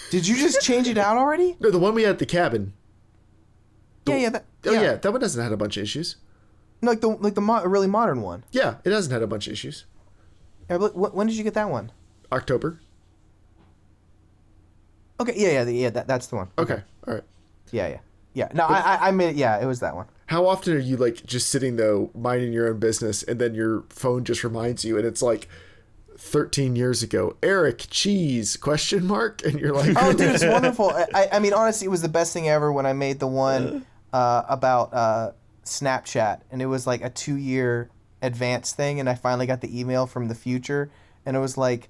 Did you just change it out already? No, the one we had at the cabin. Yeah. That one hasn't had a bunch of issues. No, a really modern one. Yeah, it hasn't had a bunch of issues. Yeah, but when did you get that one? October. Okay, yeah. That's the one. Okay, all right. Yeah. No, I made it. Yeah, it was that one. How often are you, like, just sitting though, minding your own business, and then your phone just reminds you, and it's like 13 years ago, Eric Cheese ? And you're like, Oh, dude, it's wonderful. I mean, honestly, it was the best thing ever when I made the one about Snapchat, and it was like a 2-year advance thing, and I finally got the email from the future, and it was like,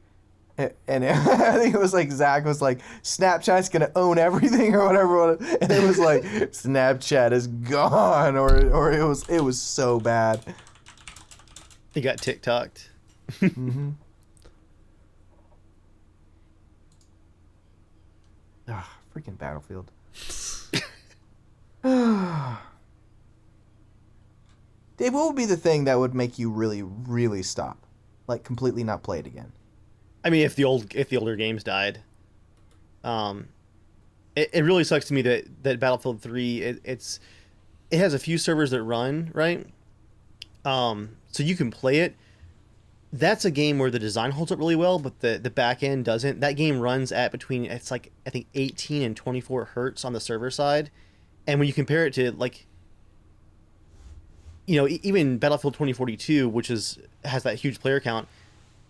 I think it was like Zach was like, Snapchat's gonna own everything or whatever, and it was like, Snapchat is gone, or it was so bad. It got TikToked. Mm-hmm. Ah, freaking Battlefield. Dave, what would be the thing that would make you really, really stop? Like, completely not play it again? I mean, if the older games died, it really sucks to me that Battlefield 3 it has a few servers that run, right? So you can play it. That's a game where the design holds up really well, but the back end doesn't. That game runs at between, it's like, I think 18 and 24 hertz on the server side. And when you compare it to, like, even Battlefield 2042, which has that huge player count,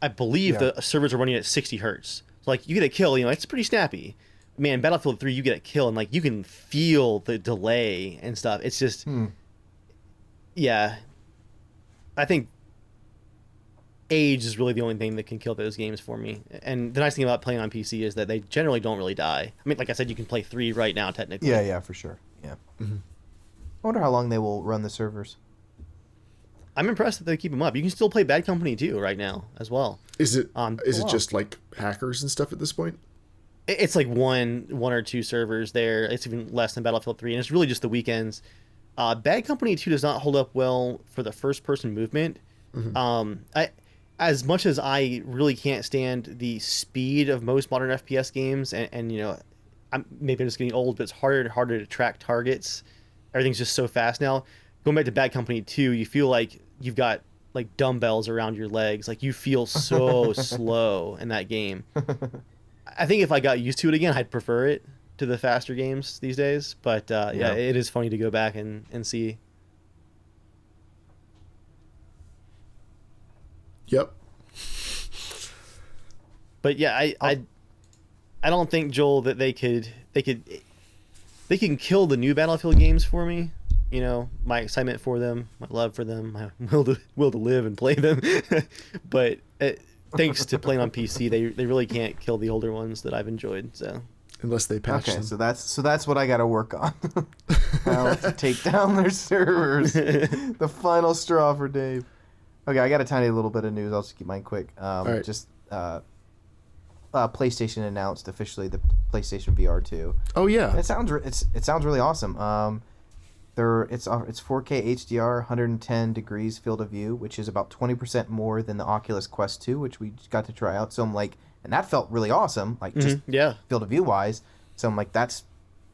I believe the servers are running at 60 hertz. So, like, you get a kill, it's pretty snappy. Man, Battlefield 3, you get a kill, and, like, you can feel the delay and stuff. It's just, yeah. I think age is really the only thing that can kill those games for me. And the nice thing about playing on PC is that they generally don't really die. I mean, like I said, you can play 3 right now, technically. Yeah, for sure. Yeah. Mm-hmm. I wonder how long they will run the servers. I'm impressed that they keep them up. You can still play Bad Company 2 right now as well. Is it just like hackers and stuff at this point? It's like one or two servers there. It's even less than Battlefield 3, and it's really just the weekends. Bad Company 2 does not hold up well for the first-person movement. Mm-hmm. As much as I really can't stand the speed of most modern FPS games, and maybe I'm just getting old, but it's harder and harder to track targets. Everything's just so fast now. Going back to Bad Company 2, you feel like you've got like dumbbells around your legs. Like, you feel so slow in that game. I think if I got used to it again, I'd prefer it to the faster games these days. But yeah, it is funny to go back and see. Yep. But yeah, I don't think, Joel, that they can kill the new Battlefield games for me. My excitement for them, my love for them, my will to live and play them. But thanks to playing on PC, they really can't kill the older ones that I've enjoyed. So unless they patch them. So that's what I got to work on. I'll have to take down their servers. The final straw for Dave. Okay, I got a tiny little bit of news. I'll just keep mine quick. All right. PlayStation announced officially the PlayStation VR 2. Oh yeah. It sounds really awesome. It's 4K HDR, 110 degrees field of view, which is about 20% more than the Oculus Quest 2, which we got to try out. So I'm like, and that felt really awesome, like just field of view wise. So I'm like, that's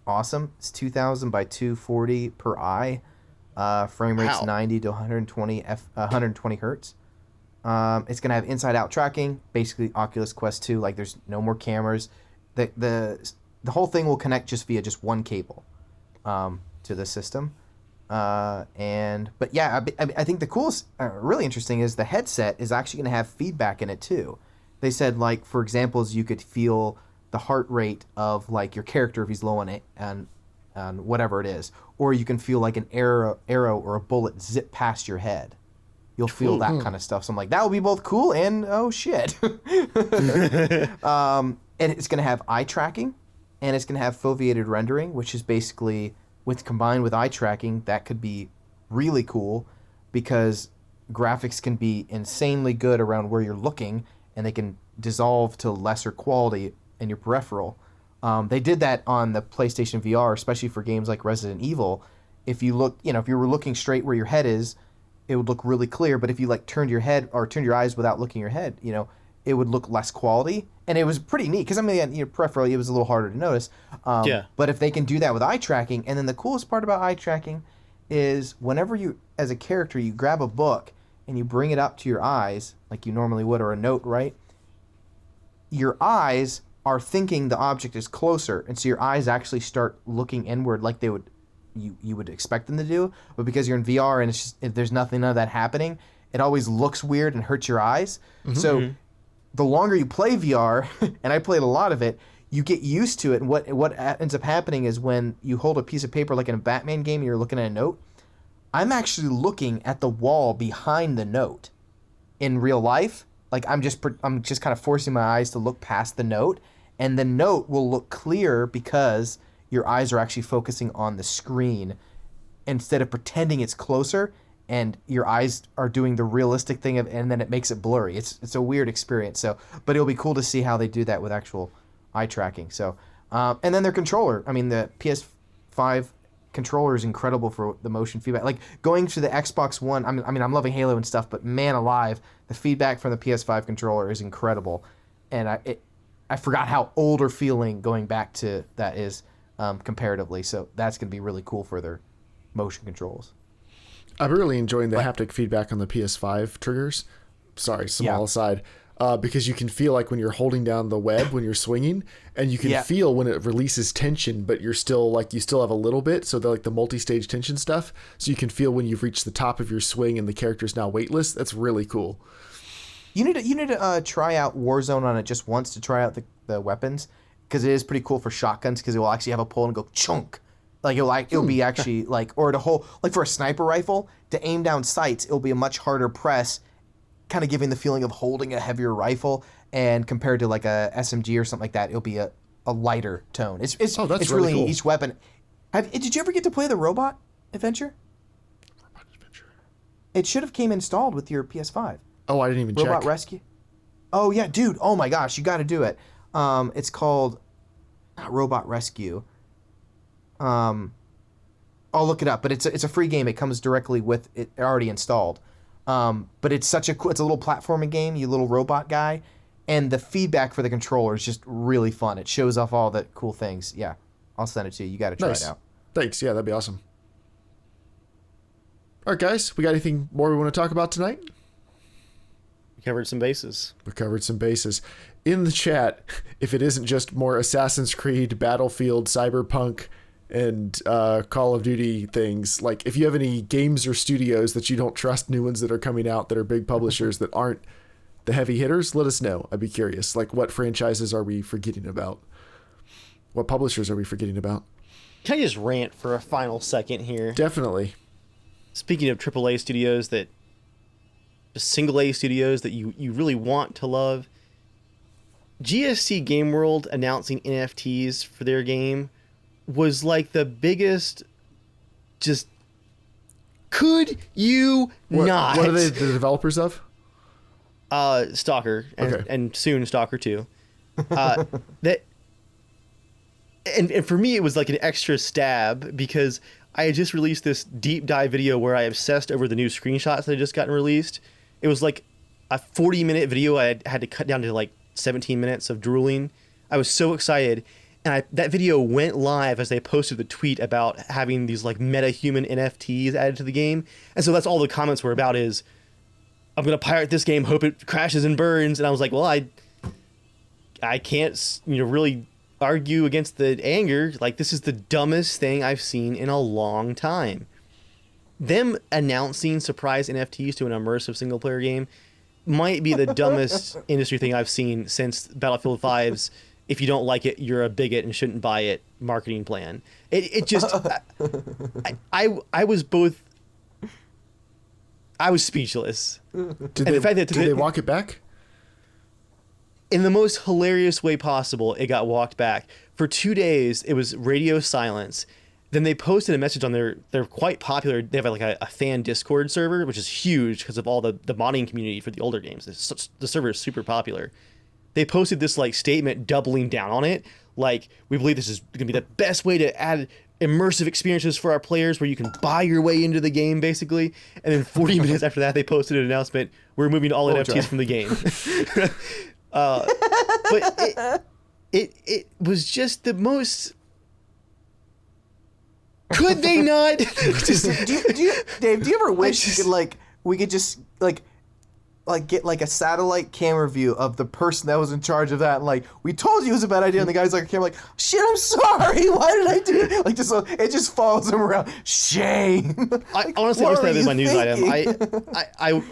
awesome. It's 2000 by 240 per eye. Frame rate's 90 to 120 hertz. It's gonna have inside out tracking, basically Oculus Quest 2. Like, there's no more cameras. The whole thing will connect just via one cable to the system. But yeah, I think the coolest, really interesting, is the headset is actually gonna have feedback in it too. They said, like, for examples, you could feel the heart rate of, like, your character if he's low on it and whatever it is, or you can feel like an arrow or a bullet zip past your head. You'll feel that kind of stuff. So I'm like, that would be both cool and oh shit. And it's gonna have eye tracking, and it's gonna have foveated rendering, which is basically, combined with eye tracking, that could be really cool because graphics can be insanely good around where you're looking, and they can dissolve to lesser quality in your peripheral. They did that on the PlayStation VR, especially for games like Resident Evil. If you look, if you were looking straight where your head is, it would look really clear. But if you like turned your head or turned your eyes without looking your head, it would look less quality. And it was pretty neat because, I mean, peripherally, it was a little harder to notice. But if they can do that with eye tracking, and then the coolest part about eye tracking is whenever you, as a character, you grab a book and you bring it up to your eyes like you normally would, or a note, right? Your eyes are thinking the object is closer, and so your eyes actually start looking inward like they would, you would expect them to do. But because you're in VR and there's none of that happening, it always looks weird and hurts your eyes. Mm-hmm. So the longer you play VR, and I played a lot of it, you get used to it. And what ends up happening is when you hold a piece of paper like in a Batman game and you're looking at a note, I'm actually looking at the wall behind the note in real life. Like, I'm just kind of forcing my eyes to look past the note, and the note will look clear because your eyes are actually focusing on the screen instead of pretending it's closer. and your eyes are doing the realistic thing and then it makes it blurry. It's a weird experience. So, but it'll be cool to see how they do that with actual eye tracking. So, and then their controller. I mean, the PS5 controller is incredible for the motion feedback. Like going to the Xbox One. I mean, I'm loving Halo and stuff, but man alive, the feedback from the PS5 controller is incredible. And I forgot how older feeling going back to that is comparatively. So that's going to be really cool for their motion controls. I'm really enjoying the haptic feedback on the PS5 triggers. Sorry, small aside. Because you can feel like when you're holding down the web when you're swinging, and you can feel when it releases tension, but you still have a little bit. So they're like the multi-stage tension stuff. So you can feel when you've reached the top of your swing and the character's now weightless. That's really cool. You need to try out Warzone on it just once to try out the weapons, because it is pretty cool for shotguns, because it will actually have a pull and go chunk. Like it'll be actually like, or to hold, like for a sniper rifle to aim down sights, it'll be a much harder press, kind of giving the feeling of holding a heavier rifle, and compared to like a SMG or something like that, it'll be a lighter tone. It's really cool. Each weapon. Did you ever get to play the Robot Adventure? Robot Adventure. It should have came installed with your PS5. Oh, I didn't even check. Robot Rescue. Oh yeah, dude. Oh my gosh, you got to do it. It's called not Robot Rescue. I'll look it up, but it's a free game. It comes directly with it already installed. But it's a little platforming game, you little robot guy, and the feedback for the controller is just really fun. It shows off all the cool things. Yeah, I'll send it to you. You got to try it out. Thanks. Yeah, that'd be awesome. All right, guys, we got anything more we want to talk about tonight? We covered some bases. In the chat, if it isn't just more Assassin's Creed, Battlefield, Cyberpunk, and Call of Duty things, like if you have any games or studios that you don't trust, new ones that are coming out that are big publishers that aren't the heavy hitters, let us know. I'd be curious. Like, what franchises are we forgetting about? What publishers are we forgetting about? Can I just rant for a final second here? Definitely. Speaking of AAA studios that just single A studios that you really want to love, GSC Game World announcing NFTs for their game was like the biggest, just, could you not? What are they the developers of? Stalker, and soon Stalker 2. That, and for me, it was like an extra stab, because I had just released this deep dive video where I obsessed over the new screenshots that had just gotten released. It was like a 40-minute video I had to cut down to like 17 minutes of drooling. I was so excited. And that video went live as they posted the tweet about having these like meta-human NFTs added to the game. And so that's all the comments were about is, I'm going to pirate this game, hope it crashes and burns. And I was like, well, I can't, really argue against the anger. Like, this is the dumbest thing I've seen in a long time. Them announcing surprise NFTs to an immersive single-player game might be the dumbest industry thing I've seen since Battlefield 5's "if you don't like it, you're a bigot and shouldn't buy it" marketing plan. It just, I was speechless. Did they walk it back? In the most hilarious way possible, it got walked back. For 2 days, it was radio silence. Then they posted a message on they're quite popular. They have like a fan Discord server, which is huge because of all the modding community for the older games. The server is super popular. They posted this like statement doubling down on it. Like, we believe this is going to be the best way to add immersive experiences for our players where you can buy your way into the game, basically. And then 40 minutes after that, they posted an announcement, we're moving all NFTs from the game. But it was just the most... Could they not? Dave, do you ever wish we could just get like a satellite camera view of the person that was in charge of that, and like, we told you it was a bad idea, and the guy's like, camera, like, shit, I'm sorry, why did I do it? Like, just it just follows him around. Shame. I honestly wish that had been my news item.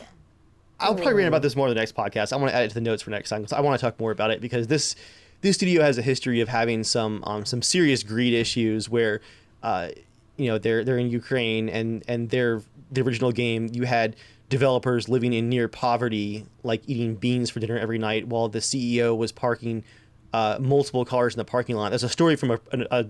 I'll probably rant about this more in the next podcast. I want to add it to the notes for next time because I want to talk more about it, because this studio has a history of having some serious greed issues where they're in Ukraine, and the original game, you had developers living in near poverty, like eating beans for dinner every night, while the CEO was parking multiple cars in the parking lot. There's a story from a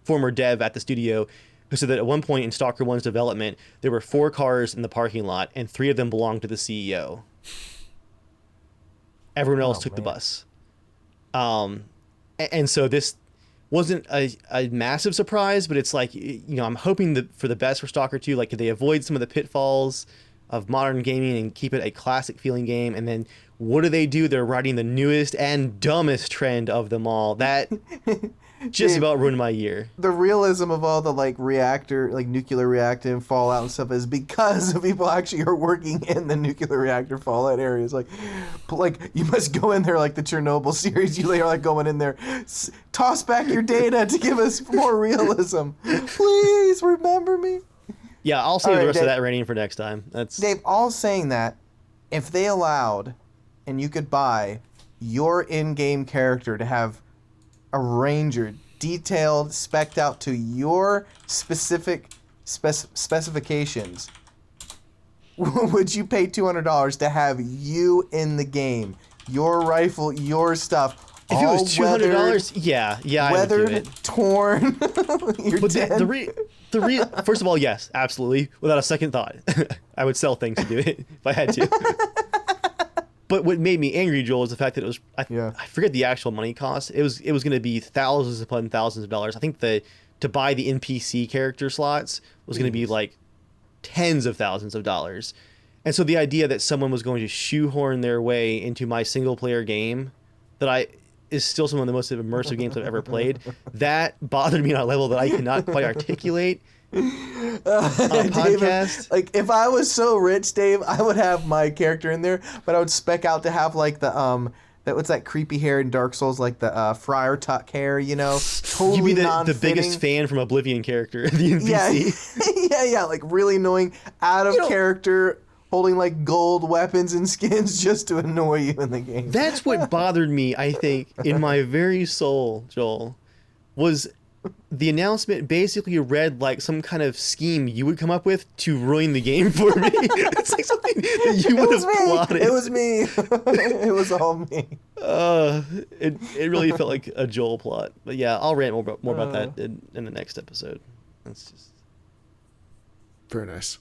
former dev at the studio who said that at one point in Stalker 1's development, there were 4 cars in the parking lot, and 3 of them belonged to the CEO. Everyone else took the bus. And so this wasn't a massive surprise, but it's like, you know, I'm hoping for the best for Stalker 2. Like, could they avoid some of the pitfalls of modern gaming and keep it a classic feeling game? And then what do? They're riding the newest and dumbest trend of them all. That just about ruined my year. The realism of all the like nuclear reactor and fallout and stuff is because people actually are working in the nuclear reactor fallout areas. Like you must go in there like the Chernobyl series. You are like going in there, toss back your data to give us more realism. Please remember me. Yeah, I'll save the rest of that rating for next time. That's Dave. All saying that, if they allowed, and you could buy your in-game character to have a ranger detailed, spec'd out to your specific specifications, would you pay $200 to have you in the game, your rifle, your stuff? If it was $200, yeah, weathered, I would do it. Torn, you're but dead. First of all, yes, absolutely, without a second thought, I would sell things to do it if I had to. But what made me angry, Joel, is the fact that it was I forget the actual money cost. It was going to be thousands upon thousands of dollars. I think to buy the NPC character slots was going to be like tens of thousands of dollars. And so the idea that someone was going to shoehorn their way into my single player game that is still some of the most immersive games I've ever played, that bothered me on a level that I cannot quite articulate. Podcast. Like, if I was so rich, Dave, I would have my character in there, but I would spec out to have like the what's that creepy hair in Dark Souls, like the Friar Tuck hair, you know, totally you'd be the non-fitting. biggest fan from Oblivion character, the NPC. Yeah, like really annoying, out of character, holding like gold weapons and skins just to annoy you in the game. That's what bothered me, I think, in my very soul, Joel, was the announcement basically read like some kind of scheme you would come up with to ruin the game for me. It's like something that you would have plotted. It was me. It was all me. It really felt like a Joel plot. But yeah, I'll rant more about that in the next episode. That's just very nice.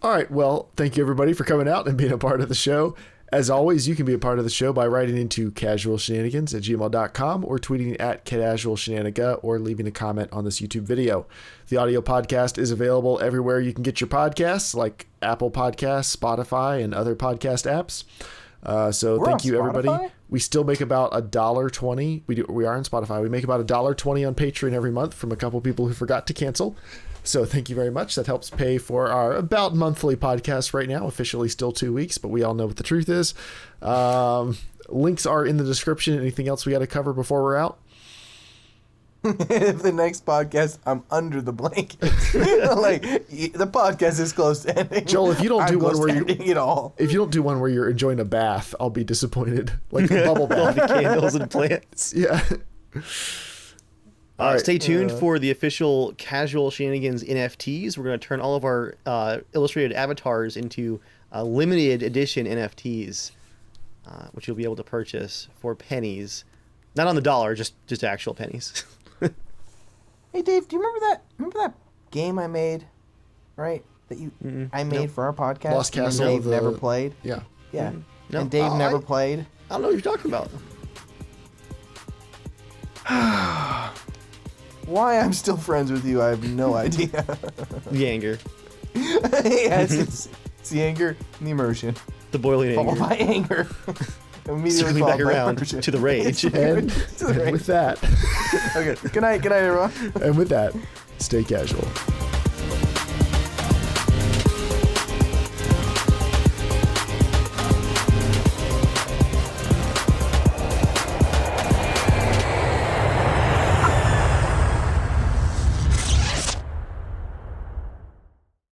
All right. Well, thank you everybody for coming out and being a part of the show. As always, you can be a part of the show by writing into casualshenanigans@gmail.com or tweeting at casualshenaniga or leaving a comment on this YouTube video. The audio podcast is available everywhere you can get your podcasts, like Apple Podcasts, Spotify, and other podcast apps. So thank you, everybody. We still make about $1.20. We are on Spotify. We make about $1.20 on Patreon every month from a couple people who forgot to cancel. So thank you very much. That helps pay for our about monthly podcast right now. Officially still 2 weeks, but we all know what the truth is. Links are in the description. Anything else we got to cover before we're out? If the next podcast, I'm under the blanket. Like, the podcast is close to ending. Joel, if you don't do one where if you don't do one where you're enjoying a bath, I'll be disappointed. Like a bubble bath. All the candles and plants. Yeah. All right. Stay tuned for the official Casual Shenanigans NFTs. We're going to turn all of our illustrated avatars into limited edition NFTs, which you'll be able to purchase for pennies. Not on the dollar, just actual pennies. Hey, Dave, do you remember that game I made, right? That I made for our podcast? Lost Castle. And Dave never played? Yeah. Yeah. No. And Dave never played? I don't know what you're talking about. Why I'm still friends with you, I have no idea. The anger. Yes, it's the anger and the immersion. The boiling anger. Followed by anger. Circling back around to the rage. And with that. Okay, good night everyone. And with that, stay casual.